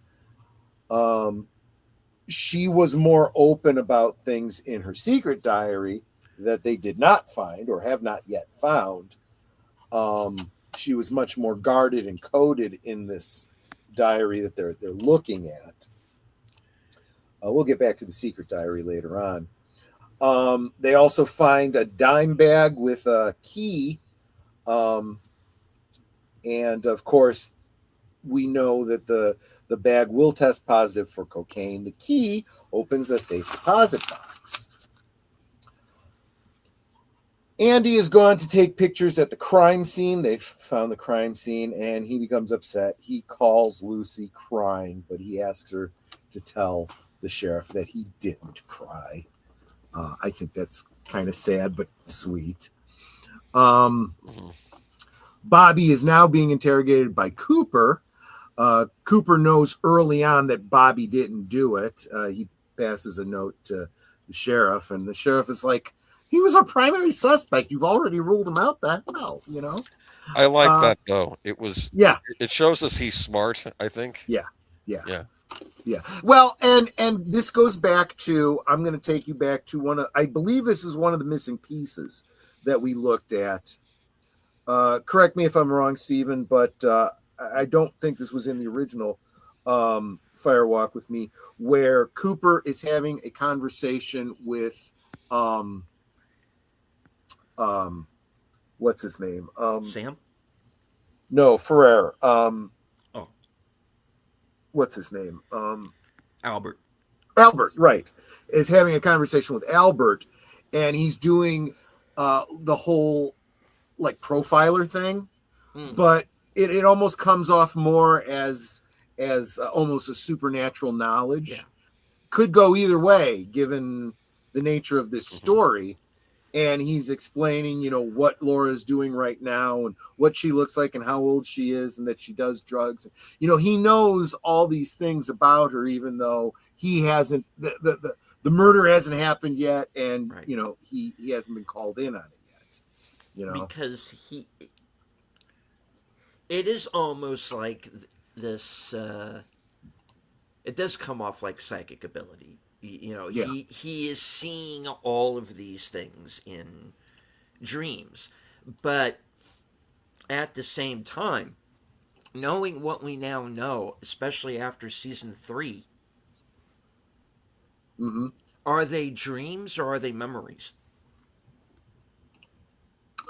She was more open about things in her secret diary that they did not find or have not yet found. She was much more guarded and coded in this diary that they're looking at. We'll get back to the secret diary later on. They also find a dime bag with a key. And of course, we know that the bag will test positive for cocaine. The key opens a safe deposit box. Andy is going to take pictures at the crime scene. They've found the crime scene, and he becomes upset. He calls Lucy crying, but he asks her to tell the sheriff that he didn't cry. I think that's kind of sad, but sweet. Bobby is now being interrogated by Cooper. Cooper knows early on that Bobby didn't do it. He passes a note to the sheriff, and the sheriff is like, He was our primary suspect. You've already ruled him out. The hell, you know? I like Uh, that though. Yeah, It shows us he's smart, I think. yeah, yeah. Yeah. Yeah. Well, and this goes back to, I'm going to take you back to I believe this is one of the missing pieces that we looked at. Correct me if I'm wrong, Stephen, but I don't think this was in the original Fire Walk with Me, where Cooper is having a conversation with what's his name? Sam? No, Ferrer. Oh, What's his name? Albert. Albert, right, is having a conversation with Albert, and he's doing the whole like profiler thing, but it almost comes off more as almost a supernatural knowledge. Yeah. Could go either way given the nature of this story. And he's explaining, you know, what Laura's doing right now and what she looks like and how old she is and that she does drugs. You know, he knows all these things about her, even though he hasn't, the murder hasn't happened yet. And, Right. you know, he hasn't been called in on it yet, you know. Because it is almost like this, it does come off like psychic ability. You know, Yeah. he is seeing all of these things in dreams, but at the same time, knowing what we now know, especially after season 3, Mm-hmm. are they dreams or are they memories?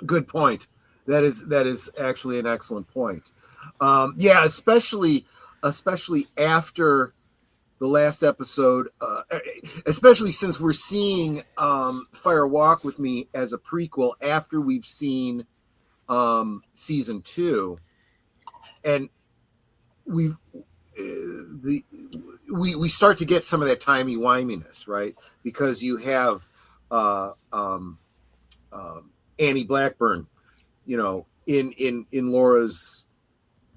Good point. That is actually an excellent point. Yeah, especially after the last episode, especially since we're seeing Fire Walk with Me as a prequel after we've seen season 2, and we start to get some of that timey-wiminess, right? Because you have Annie Blackburn, you know, in Laura's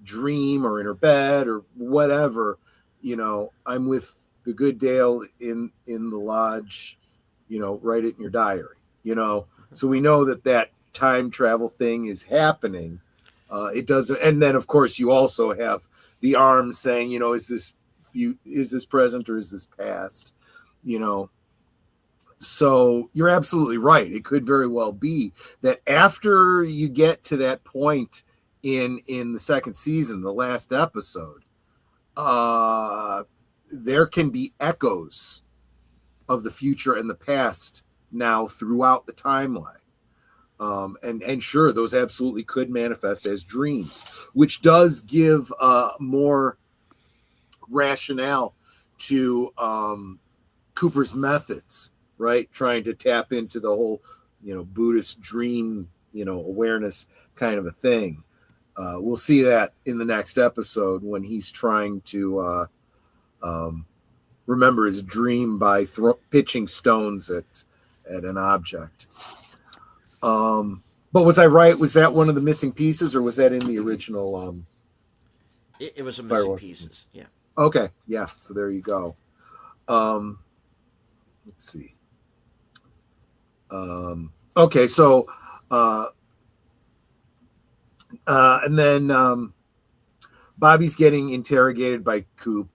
dream or in her bed or whatever. You know, I'm with the good Dale in the lodge, you know, write it in your diary, you know. So we know that time travel thing is happening. It doesn't, and then of course you also have the arm saying, you know, is this present or is this past, you know. So you're absolutely right. It could very well be that after you get to that point in the second season, the last episode, there can be echoes of the future and the past now throughout the timeline. And sure, those absolutely could manifest as dreams, which does give more rationale to Cooper's methods, right? Trying to tap into the whole, you know, Buddhist dream, you know, awareness kind of a thing. We'll see that in the next episode when he's trying to remember his dream by pitching stones at an object. But was I right? Was that one of the missing pieces, or was that in the original? It was a missing Firework. pieces. Yeah. Okay, yeah. So there you go. Let's see. Okay, so and then Bobby's getting interrogated by Coop.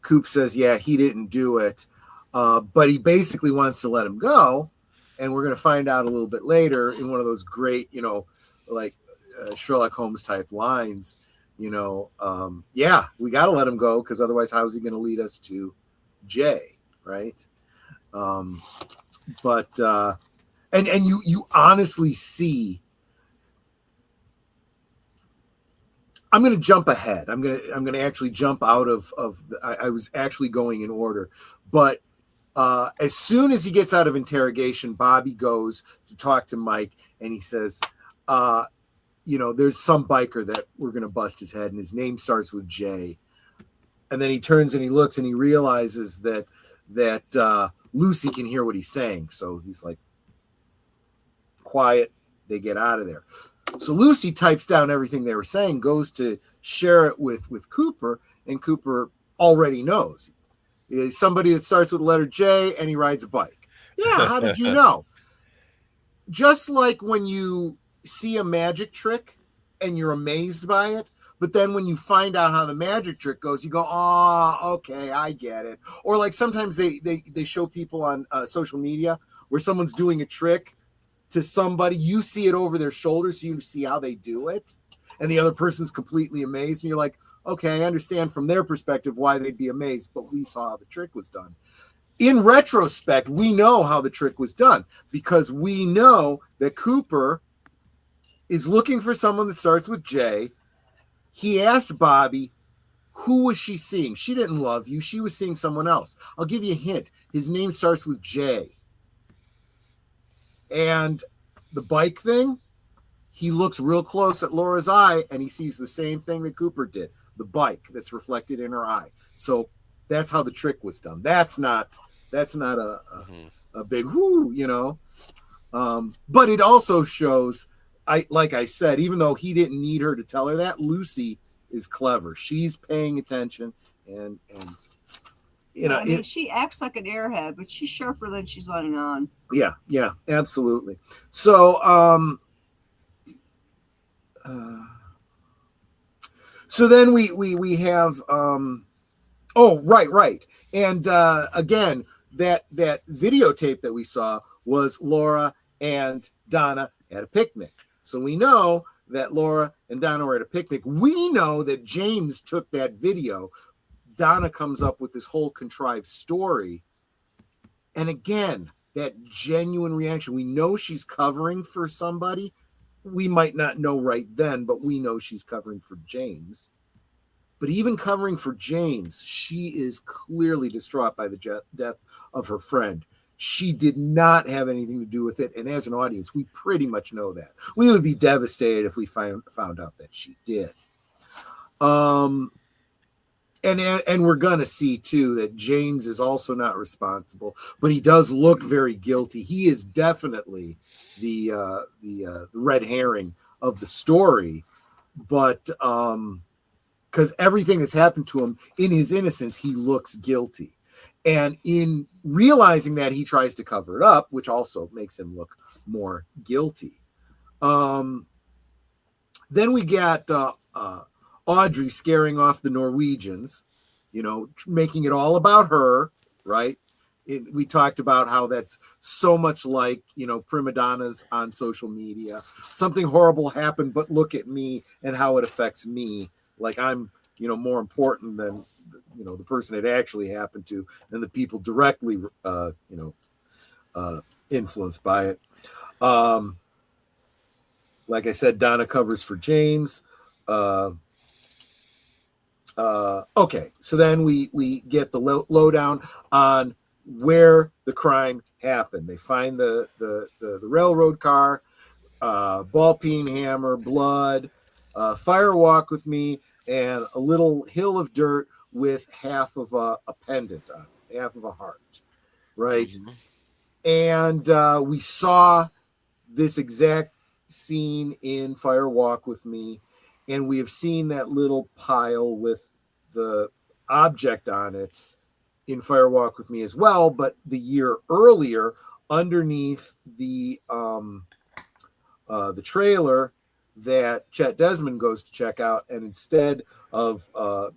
Coop says, yeah, he didn't do it, but he basically wants to let him go. And we're going to find out a little bit later in one of those great, you know, like Sherlock Holmes type lines, you know, yeah, we got to let him go because otherwise how's he going to lead us to Jay, right? But you honestly see. I'm going to jump ahead. I'm going to actually jump out of I was actually going in order, but as soon as he gets out of interrogation, Bobby goes to talk to Mike, and he says, you know, there's some biker that we're going to bust his head, and his name starts with J. And then he turns and he looks and he realizes that Lucy can hear what he's saying. So he's like, quiet. They get out of there. So Lucy types down everything they were saying, goes to share it with Cooper, and Cooper already knows. He's somebody that starts with the letter J, and he rides a bike. Yeah, how did you know? Just like when you see a magic trick and you're amazed by it, but then when you find out how the magic trick goes, you go, "Oh, okay, I get it." Or like sometimes they show people on social media where someone's doing a trick to somebody, you see it over their shoulder, so you see how they do it, and the other person's completely amazed, and you're like, "Okay, I understand from their perspective why they'd be amazed, but we saw how the trick was done." In retrospect, we know how the trick was done because we know that Cooper is looking for someone that starts with J. He asked Bobby, who was she seeing? She didn't love you. She was seeing someone else. I'll give you a hint. His name starts with J. And the bike thing, he looks real close at Laura's eye and he sees the same thing that Cooper did, the bike that's reflected in her eye. So that's how the trick was done. That's not a big whoo, you know. But it also shows, like I said, even though he didn't need her to tell her that, Lucy is clever. She's paying attention, and you know, I mean, she acts like an airhead, but she's sharper than she's letting on. yeah, absolutely. So, so then we have, oh, right, and again, that videotape that we saw was Laura and Donna at a picnic. So we know that Laura and Donna were at a picnic. We know that James took that video. Donna comes up with this whole contrived story. And again, that genuine reaction. We know she's covering for somebody. We might not know right then, but we know she's covering for James. But even covering for James, she is clearly distraught by the death of her friend. She did not have anything to do with it. And as an audience, we pretty much know that. We would be devastated if we found out that she did. And we're going to see, too, that James is also not responsible, but he does look very guilty. He is definitely the red herring of the story. But because everything that's happened to him in his innocence, he looks guilty. And in realizing that, he tries to cover it up, which also makes him look more guilty. Then we got Audrey scaring off the Norwegians, you know, making it all about her, right? We talked about how that's so much like, you know, prima donnas on social media. Something horrible happened, but look at me and how it affects me. Like I'm, you know, more important than, you know, the person it actually happened to and the people directly, influenced by it. Like I said, Donna covers for James. Okay, so then we get the lowdown on where the crime happened. They find the railroad car, ball peen hammer, blood, fire walk with me, and a little hill of dirt with half of a pendant on it, half of a heart, right? Mm-hmm. And we saw this exact scene in Fire Walk with Me, and we have seen that little pile with the object on it in Fire Walk with Me as well, but the year earlier, underneath the trailer that Chet Desmond goes to check out, and instead of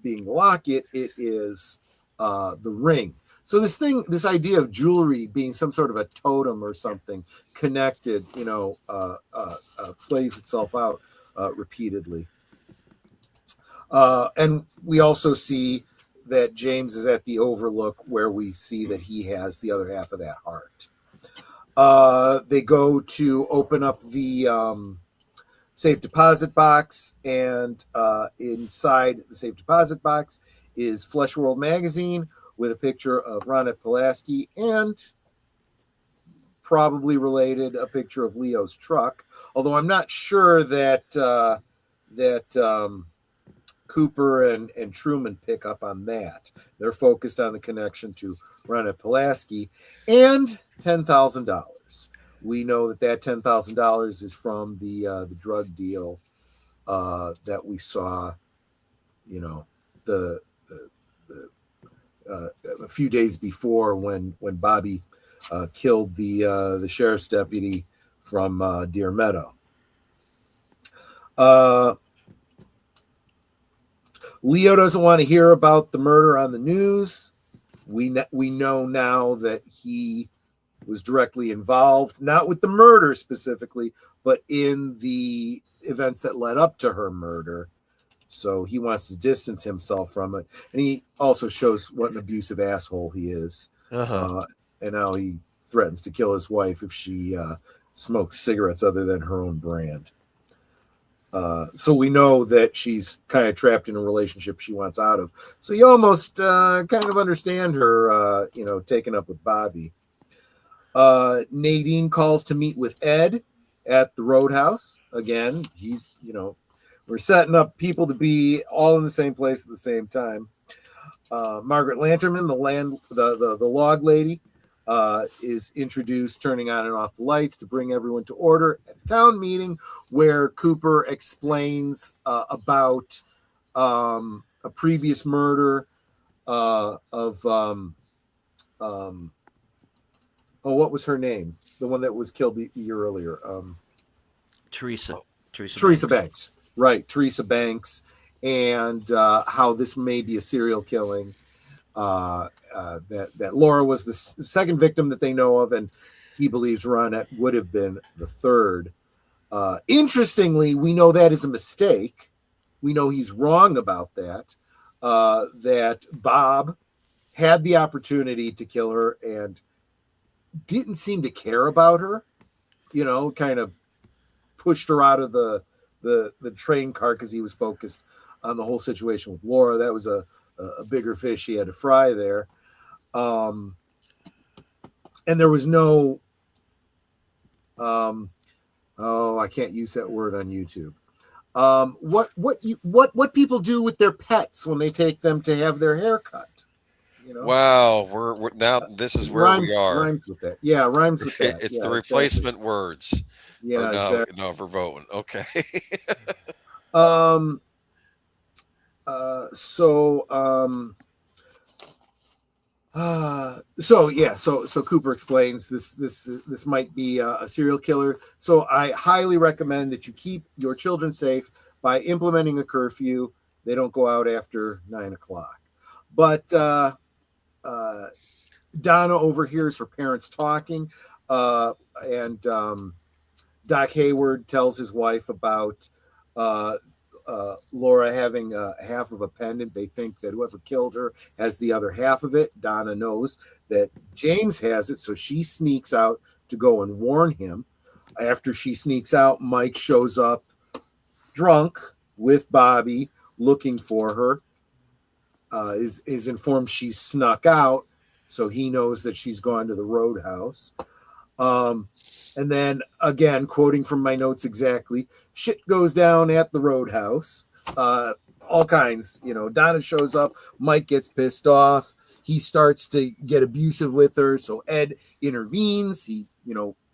being the locket, it is the ring. So this idea of jewelry being some sort of a totem or something connected, you know, plays itself out repeatedly. And we also see that James is at the overlook where we see that he has the other half of that heart. They go to open up the safe deposit box, and inside the safe deposit box is Flesh World magazine with a picture of Ronette Pulaski and, probably related, a picture of Leo's truck. Although I'm not sure that Cooper and Truman pick up on that. They're focused on the connection to Ronette Pulaski and $10,000. We know that $10,000 is from the drug deal that we saw, you know, a few days before when Bobby killed the sheriff's deputy from Deer Meadow. Leo doesn't want to hear about the murder on the news. We know now that he was directly involved, not with the murder specifically, but in the events that led up to her murder. So he wants to distance himself from it. And he also shows what an abusive asshole he is. And how he threatens to kill his wife if she smokes cigarettes other than her own brand. So we know that she's kind of trapped in a relationship she wants out of. So you almost kind of understand her, taking up with Bobby. Nadine calls to meet with Ed at the Roadhouse. Again, he's, we're setting up people to be all in the same place at the same time. Margaret Lanterman, the log lady, is introduced, turning on and off the lights to bring everyone to order at a town meeting where Cooper explains about a previous murder of what was her name? The one that was killed the year earlier. Teresa Banks. Right, Teresa Banks, and how this may be a serial killing. That Laura was the second victim that they know of, and he believes Ronette would have been the third. Interestingly, we know that is a mistake. We know he's wrong about that. That Bob had the opportunity to kill her and didn't seem to care about her. Kind of pushed her out of the train car because he was focused on the whole situation with Laura. That was a bigger fish he had to fry there. And there was no, I can't use that word on YouTube. What people do with their pets when they take them to have their hair cut? Wow, we're now this is where we are. Rhymes with that. Yeah, rhymes with that. It's the replacement words. Yeah, exactly. No, verboten. Okay. So Cooper explains this might be a serial killer. So I highly recommend that you keep your children safe by implementing a curfew. They don't go out after 9:00. But Donna overhears her parents talking, and Doc Hayward tells his wife about Laura having half of a pendant. They think that whoever killed her has the other half of it. Donna knows that James has it, so she sneaks out to go and warn him. After she sneaks out, Mike shows up drunk with Bobby looking for her. Is informed she's snuck out, so he knows that she's gone to the Roadhouse. And then again, quoting from my notes exactly, shit goes down at the Roadhouse. All kinds, Donna shows up, Mike gets pissed off. He starts to get abusive with her. So Ed intervenes. He,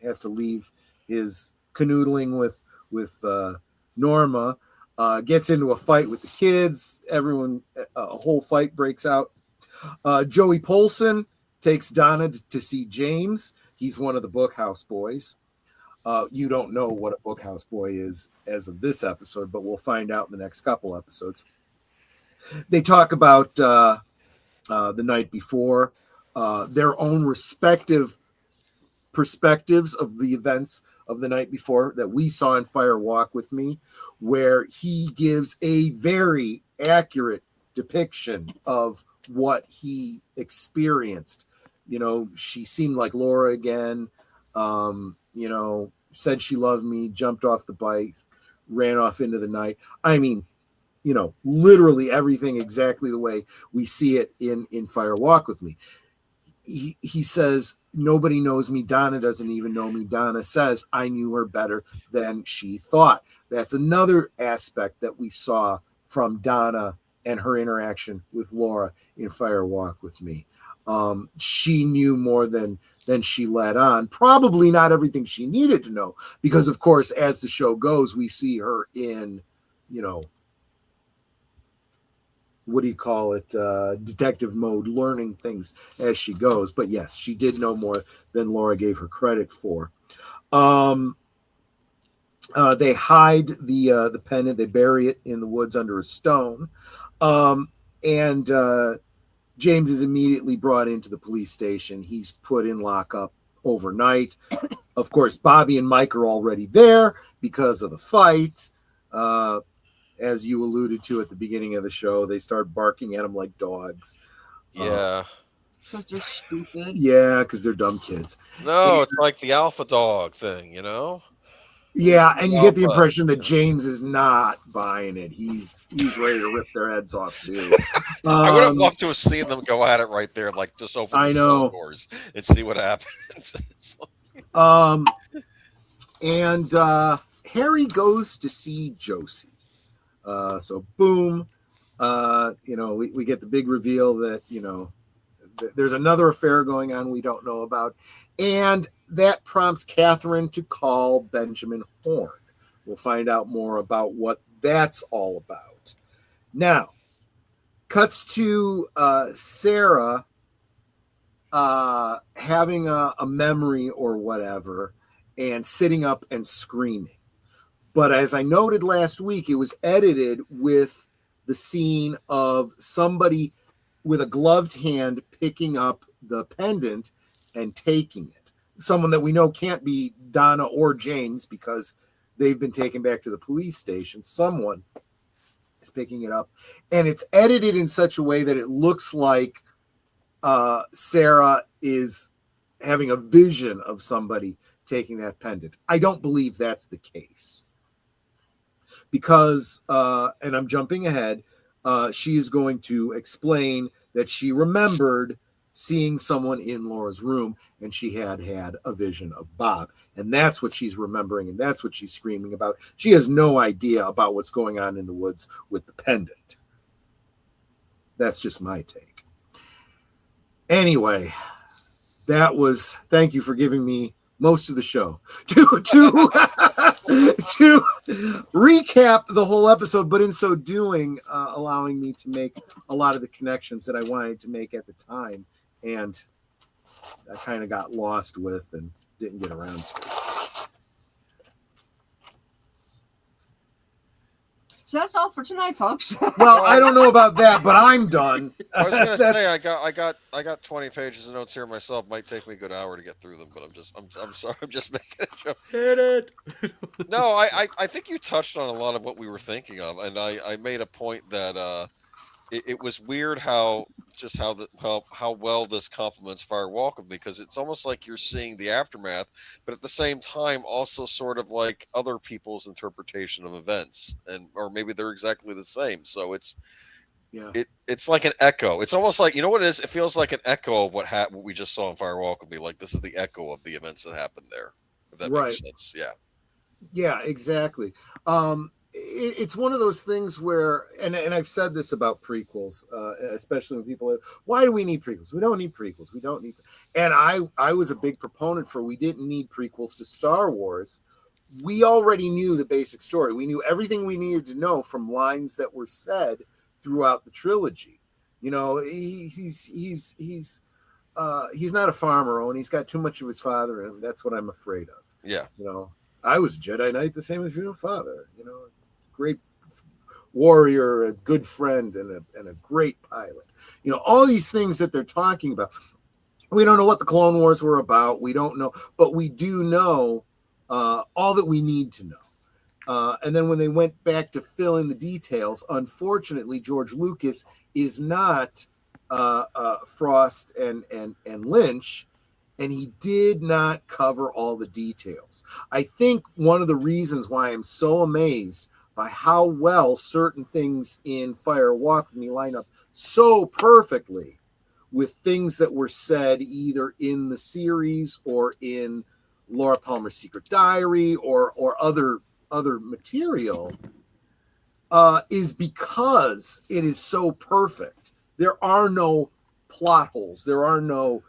has to leave his canoodling with Norma, gets into a fight with the kids. Everyone, a whole fight breaks out. Joey Polson takes Donna to see James. He's one of the Bookhouse boys. You don't know what a Bookhouse boy is as of this episode, but we'll find out in the next couple episodes. They talk about the night before, their own respective perspectives of the events of the night before that we saw in Fire Walk with Me, where he gives a very accurate depiction of what he experienced. She seemed like Laura again, said she loved me, jumped off the bike, ran off into the night. I mean, literally everything exactly the way we see it in Fire Walk with Me. He says, nobody knows me. Donna doesn't even know me. Donna says, I knew her better than she thought. That's another aspect that we saw from Donna and her interaction with Laura in Fire Walk with Me. She knew more than she let on. Probably not everything she needed to know, because of course, as the show goes, we see her in, what do you call it, detective mode, learning things as she goes. But yes, she did know more than Laura gave her credit for. They hide the pendant. They bury it in the woods under a stone. And James is immediately brought into the police station. He's put in lockup overnight. Of course, Bobby and Mike are already there because of the fight. As you alluded to at the beginning of the show, they start barking at him like dogs. Yeah. Because they're stupid. Yeah, because they're dumb kids. No, it's like the alpha dog thing, you know? Yeah, and you get the Alpha. impression that James is not buying it. He's ready to rip their heads off too. I would have loved to have seen them go at it right there, like just open I the know. cell doors and see what happens. And Harry goes to see Josie. So boom, we get the big reveal that, there's another affair going on we don't know about. And that prompts Catherine to call Benjamin Horn. We'll find out more about what that's all about. Now, cuts to Sarah having a memory or whatever and sitting up and screaming. But as I noted last week, it was edited with the scene of somebody with a gloved hand picking up the pendant and taking it. Someone that we know can't be Donna or James because they've been taken back to the police station. Someone is picking it up. And it's edited in such a way that it looks like Sarah is having a vision of somebody taking that pendant. I don't believe that's the case. Because, and I'm jumping ahead, she is going to explain that she remembered seeing someone in Laura's room and she had a vision of Bob. And that's what she's remembering and that's what she's screaming about. She has no idea about what's going on in the woods with the pendant. That's just my take. Anyway, thank you for giving me most of the show to recap the whole episode, but in so doing, allowing me to make a lot of the connections that I wanted to make at the time, and I kind of got lost with and didn't get around to. So that's all for tonight, folks. Well, I don't know about that, but I'm done. I was gonna say I got 20 pages of notes here myself. Might take me a good hour to get through them, but I'm sorry, I'm just making a joke. Hit it. No, I think you touched on a lot of what we were thinking of, and I made a point that it was weird how well this complements Fire Walk, because it's almost like you're seeing the aftermath, but at the same time also sort of like other people's interpretation of events, or maybe they're exactly the same. So it's like an echo. It's almost like, you know what it is? It feels like an echo of what we just saw in Fire Walk. Like this is the echo of the events that happened there. If that makes sense. Yeah. Yeah, exactly. It's one of those things where, and I've said this about prequels, especially when people are, why do we need prequels? We don't need prequels. We don't need. And I was a big proponent for, we didn't need prequels to Star Wars. We already knew the basic story. We knew everything we needed to know from lines that were said throughout the trilogy. He's not a farmer, and he's got too much of his father in him. That's what I'm afraid of. Yeah. I was a Jedi Knight the same as your father. Great warrior, a good friend, and a great pilot. All these things that they're talking about. We don't know what the Clone Wars were about. We don't know, but we do know all that we need to know. And then when they went back to fill in the details, unfortunately, George Lucas is not Frost and Lynch, and he did not cover all the details. I think one of the reasons why I'm so amazed by how well certain things in Fire Walk with Me line up so perfectly with things that were said either in the series or in Laura Palmer's Secret Diary or other material is because it is so perfect. There are no plot holes. There are no,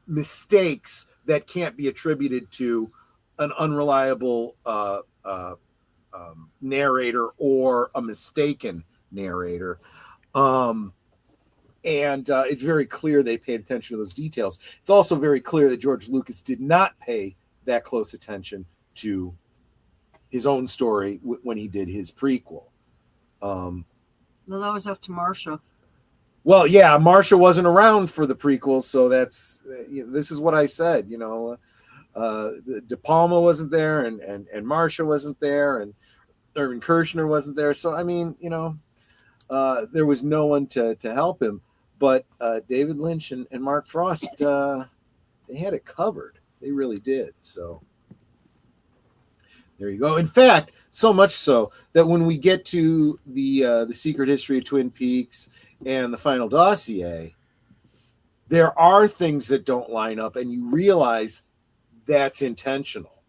mistakes that can't be attributed to an unreliable narrator or a mistaken narrator. And it's very clear they paid attention to those details. It's also very clear that George Lucas did not pay that close attention to his own story when he did his prequel. No, that was up to Marsha. Well, yeah, Marsha wasn't around for the prequel, so that's this is what I said. De Palma wasn't there, and Marsha wasn't there, and Irvin Kershner wasn't there. So I mean, there was no one to help him. But David Lynch and Mark Frost, they had it covered. They really did. So there you go. In fact, so much so that when we get to the Secret History of Twin Peaks and the final dossier, there are things that don't line up, and you realize that's intentional.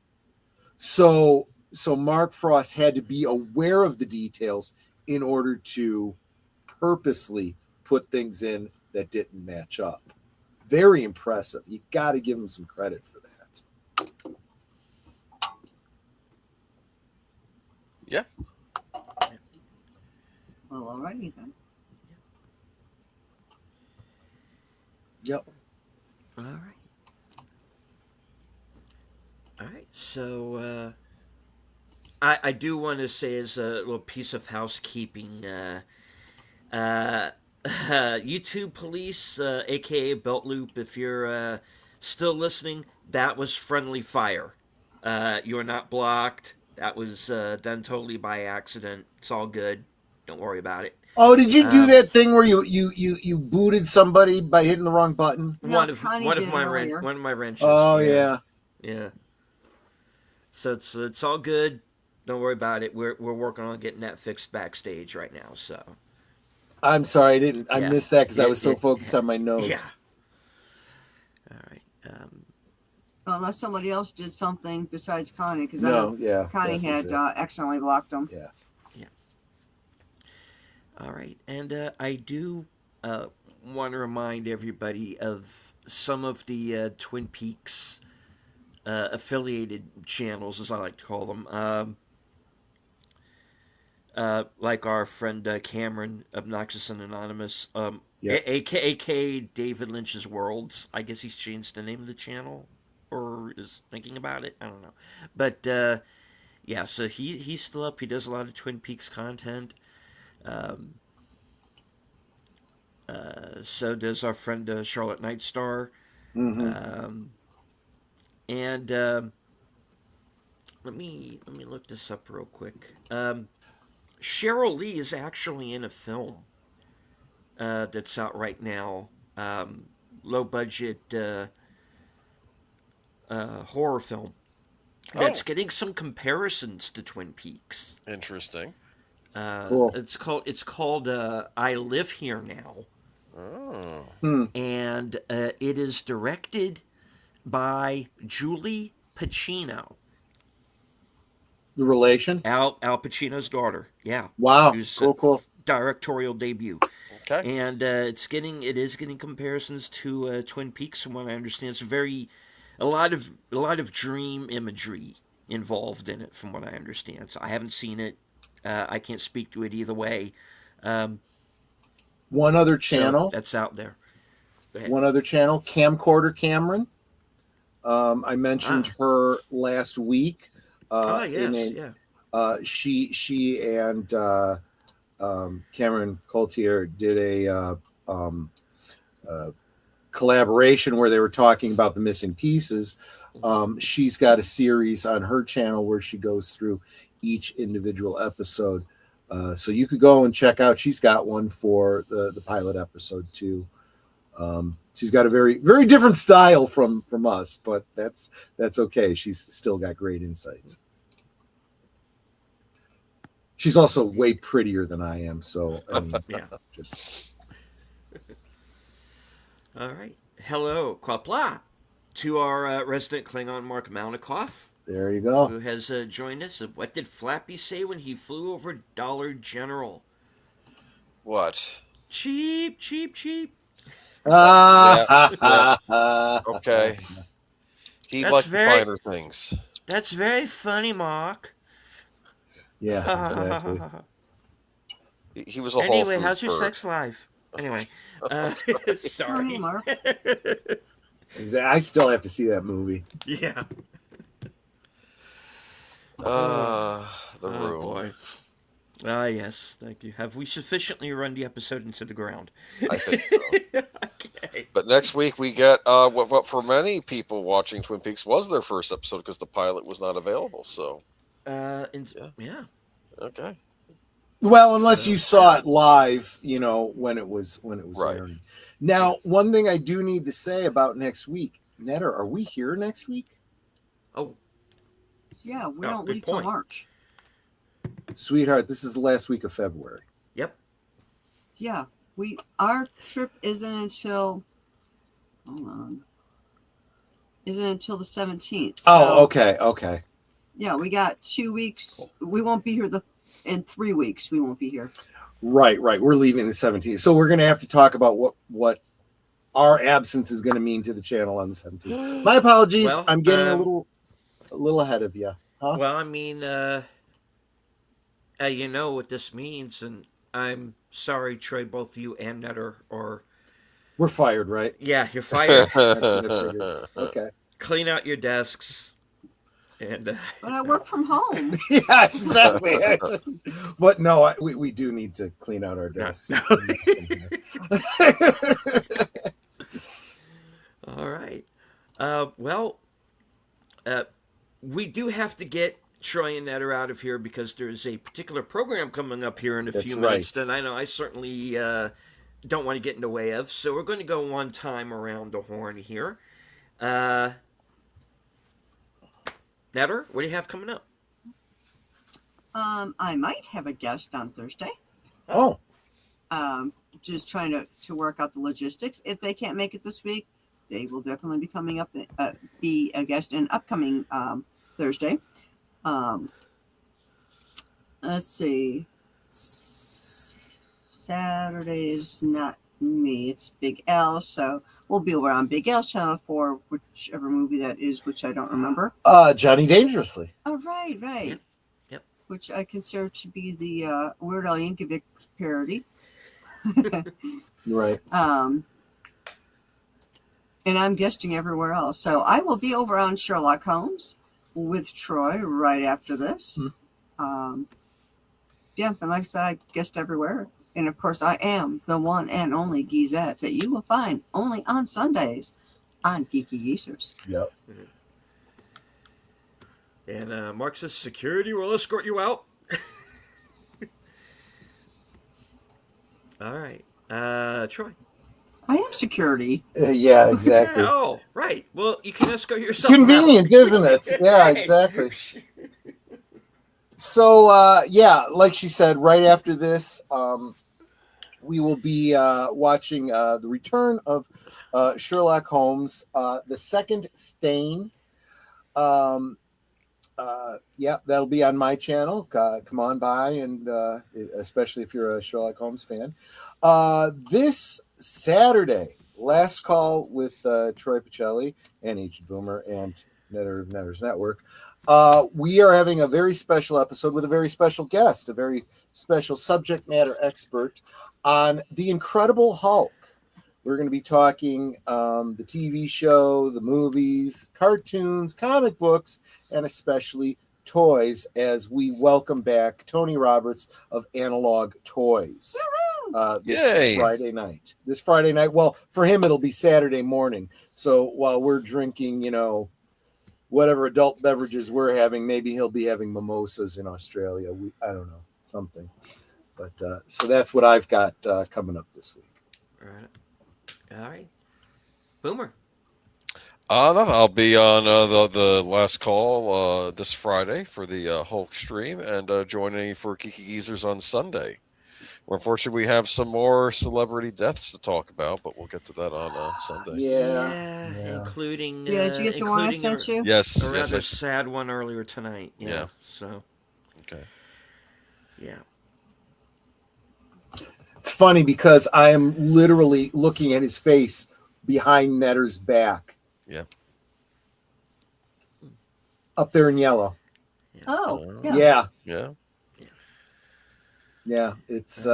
So Mark Frost had to be aware of the details in order to purposely put things in that didn't match up. Very impressive. You got to give him some credit for that. Yeah. Well, alrighty then. Yep. All right. All right. So I do want to say as a little piece of housekeeping, YouTube police, aka Belt Loop, if you're still listening, that was friendly fire. You're not blocked. That was done totally by accident. It's all good. Don't worry about it. Oh, did you do that thing where you booted somebody by hitting the wrong button? No, one of Connie my did earlier. one of my wrenches. Oh yeah. So it's all good. Don't worry about it. We're working on getting that fixed backstage right now. So I'm sorry, I missed that because I was so focused on my notes. Yeah. All right. Unless somebody else did something besides Connie, because Connie had accidentally blocked them. Yeah. All right, and I do want to remind everybody of some of the Twin Peaks affiliated channels, as I like to call them. Like our friend Cameron, Obnoxious and Anonymous, aka David Lynch's Worlds. I guess he's changed the name of the channel, or is thinking about it. I don't know, but so he's still up. He does a lot of Twin Peaks content. So does our friend Charlotte Nightstar. Mm-hmm. And let me look this up real quick. Cheryl Lee is actually in a film that's out right now. Low budget horror film that's getting some comparisons to Twin Peaks. Interesting. Cool. It's called I Live Here Now. Oh. And it is directed by Julie Pacino. The relation? Al Pacino's daughter. Yeah. Wow. Who's Cool. Directorial debut. Okay. And it is getting comparisons to Twin Peaks, from what I understand. It's a lot of dream imagery involved in it, from what I understand. So I haven't seen it. I can't speak to it either way. One other channel that's out there. One other channel, Camcorder Cameron. I mentioned her last week. Yes. She and Cameron Coultier did a collaboration where they were talking about the missing pieces. She's got a series on her channel where she goes through each individual episode. So you could go and check out. She's got one for the pilot episode too. She's got a very, very different style from us, but that's okay. She's still got great insights. She's also way prettier than I am. So I mean, just. All right. Hello, Quapla, to our resident Klingon, Mark Malnikoff. There you go. Who has joined us. What did Flappy say when he flew over Dollar General? What? Cheap, cheap, cheap. Okay. He likes the finer things. That's very funny, Mark. Yeah, exactly. He was a Whole Anyway, Foods how's your bird. sex life? Anyway, Oh, hey, sorry. Mark. I still have to see that movie. Yeah. The Oh Room. boy. Ah, yes. Thank you. Have we sufficiently run the episode into the ground? I think so. Okay. But next week we get what for many people watching Twin Peaks was their first episode because the pilot was not available. So Yeah. Yeah. okay, Well, unless So- you saw it live, when it was Right. airing. Now, one thing I do need to say about next week, Netter, are we here next week? Oh, Yeah, we Oh, don't good leave till point. March. Sweetheart, this is the last week of February. yep. Yeah, our trip isn't until hold on. Isn't until the 17th. So, Oh, okay. yeah, we got 2 weeks. We won't be here in 3 weeks. We won't be here. Right. We're leaving the 17th. So we're going to have to talk about what our absence is going to mean to the channel on the 17th. My apologies. Well, I'm getting a little ahead of you. Huh? Well, I mean, you know what this means, and I'm sorry, Trey, both you and Netter, or We're fired, right? yeah, you're fired. That's what I figured. Okay. Clean out your desks, and But I work from home. Yeah, exactly. But no, we do need to clean out our desks. No. It's all right. We do have to get Troy and Netter out of here because there's a particular program coming up here in a That's few minutes right. that I know I certainly don't want to get in the way of. So we're going to go one time around the horn here. Netter, what do you have coming up? I might have a guest on Thursday. Oh, Just trying to work out the logistics. If they can't make it this week, they will definitely be coming up, be a guest in upcoming Thursday. Let's see. Saturday is not me. It's Big L. So we'll be over on Big L's channel for whichever movie that is, which I don't remember. Johnny Dangerously. Oh, right. Yep. Which I consider to be the Weird Al Yankovic parody. Right. And I'm guesting everywhere else. So I will be over on Sherlock Holmes with Troy right after this. Yeah, and like I said, I guessed everywhere. And of course, I am the one and only Geezette that you will find only on Sundays on Geeky Geesers. Yep. And Mark says security will escort you out. All right. Troy. I am security. Yeah, exactly. Oh, right. Well, you can escort yourself Convenient, isn't it? Yeah, Right. exactly. So, like she said, right after this, we will be watching the return of Sherlock Holmes, the second stain. That'll be on my channel. Come on by, and especially if you're a Sherlock Holmes fan. This Saturday, last call with Troy Pacelli and H. Boomer and Netter's Network. We are having a very special episode with a very special guest, a very special subject matter expert on The Incredible Hulk. We're going to be talking the TV show, the movies, cartoons, comic books, and especially toys as we welcome back Tony Roberts of Analog Toys this Yay. Friday night. This Friday night. Well, for him, it'll be Saturday morning. So while we're drinking, whatever adult beverages we're having, maybe he'll be having mimosas in Australia. I don't know, something. But so that's what I've got coming up this week. All right. Boomer. Nothing. I'll be on the last call this Friday for the Hulk stream and joining for Geeky Geezers on Sunday. Well, unfortunately, we have some more celebrity deaths to talk about, but we'll get to that on Sunday. Yeah. Including. Yeah, did you get the one I including sent you? Yes. A rather Yes. sad one earlier tonight. Yeah. So. Okay. Yeah. It's funny because I am literally looking at his face behind Netter's back. Yeah. Up there in yellow. Oh, yeah. Yeah. Yeah. Yeah, it's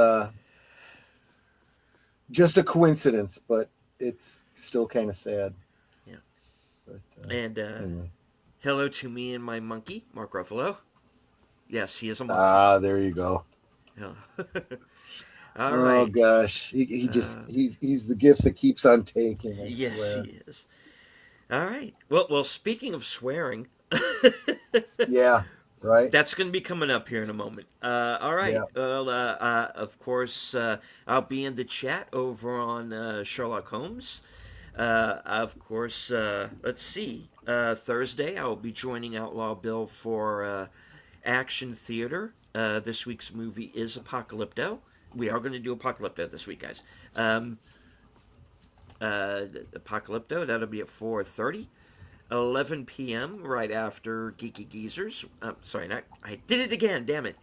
just a coincidence, but it's still kind of sad. Yeah. But And anyway. hello to me and my monkey, Mark Ruffalo. Yes, he is a monkey. There you go. Yeah. All Oh right. gosh, he just Uh, he's the gift that keeps on taking. I yes, swear. he is. All right. Well. Speaking of swearing, Yeah. Right. that's going to be coming up here in a moment. All right. Yeah. Well, of course, I'll be in the chat over on Sherlock Holmes. Of course, let's see. Thursday, I will be joining Outlaw Bill for action theater. This week's movie is Apocalypto. We are going to do Apocalypto this week, guys. Um, Apocalypto, that'll be at 4:30. 11 p.m. right after Geeky Geezers. Sorry, not I did it again. Damn it.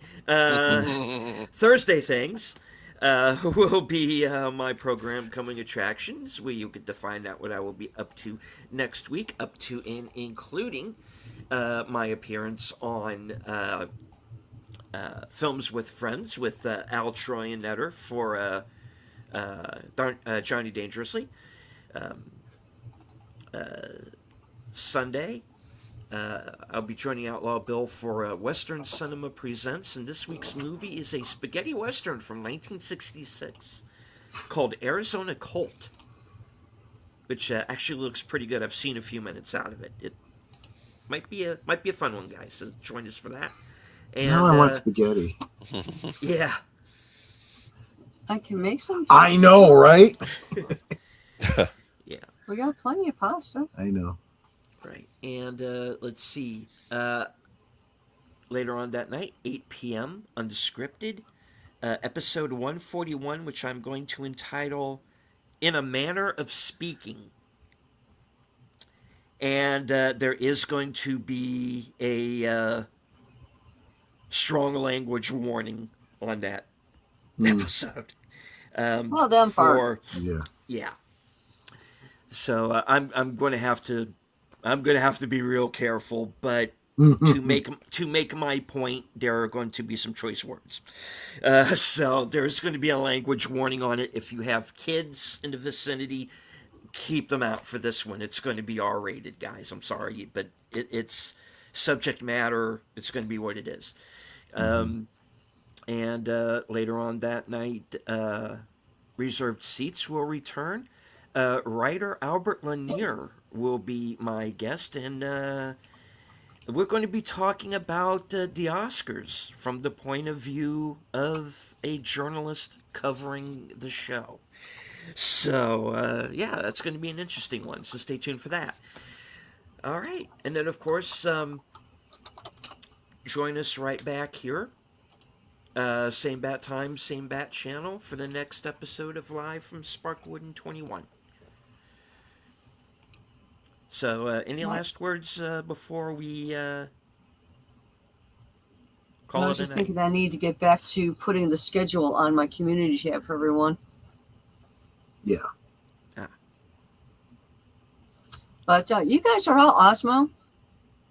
Thursday things will be my program coming attractions. Where you get to find out what I will be up to next week, up to and including my appearance on Films with Friends with Al Troy and Netter for Johnny Dangerously. Sunday, I'll be joining Outlaw Bill for Western Cinema Presents, and this week's movie is a spaghetti western from 1966 called Arizona Colt, which actually looks pretty good. I've seen a few minutes out of it. It might be a fun one, guys. So join us for that. Now And I want spaghetti. yeah, I can make some. I know, right? yeah, We got plenty of pasta. I know. right. And let's see. Later on that night, 8 p.m. Unscripted. Episode 141, which I'm going to entitle In a Manner of Speaking. And there is going to be a strong language warning on that episode. Well done, Bart. Yeah. Yeah. So I'm going to have to be real careful, but to make my point, there are going to be some choice words. So there's going to be a language warning on it. If you have kids in the vicinity, keep them out for this one. It's going to be R-rated, guys. I'm sorry, but it's subject matter. It's going to be what it is. And later on that night, reserved seats will return. Writer Albert Lanier will be my guest, and we're going to be talking about the Oscars from the point of view of a journalist covering the show. So, yeah, that's going to be an interesting one, so stay tuned for that. All right, and then, of course, join us right back here. Same bat time, same bat channel for the next episode of Live from Sparkwood in 21. So, any last words before we call it a night? I was just thinking that I need to get back to putting the schedule on my community tab for everyone. Yeah. But you guys are all awesome.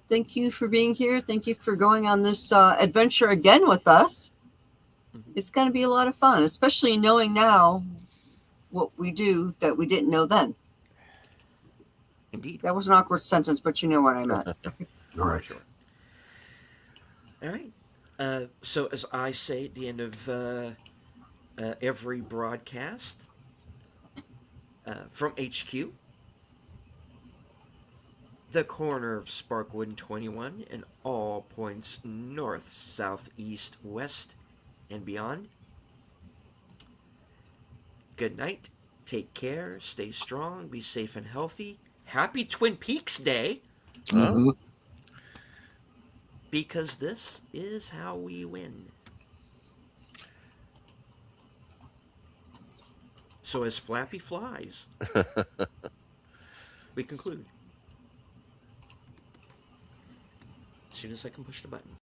Thank you for being here. Thank you for going on this adventure again with us. It's going to be a lot of fun, especially knowing now what we do that we didn't know then. Indeed. That was an awkward sentence, but you know what I meant. All right. Sure. All right. So, as I say at the end of every broadcast from HQ, the corner of Sparkwood and 21, and all points north, south, east, west, and beyond. Good night. Take care. Stay strong. Be safe and healthy. Happy Twin Peaks Day. Mm-hmm. Because this is how we win. So as Flappy flies, we conclude. As soon as I can push the button.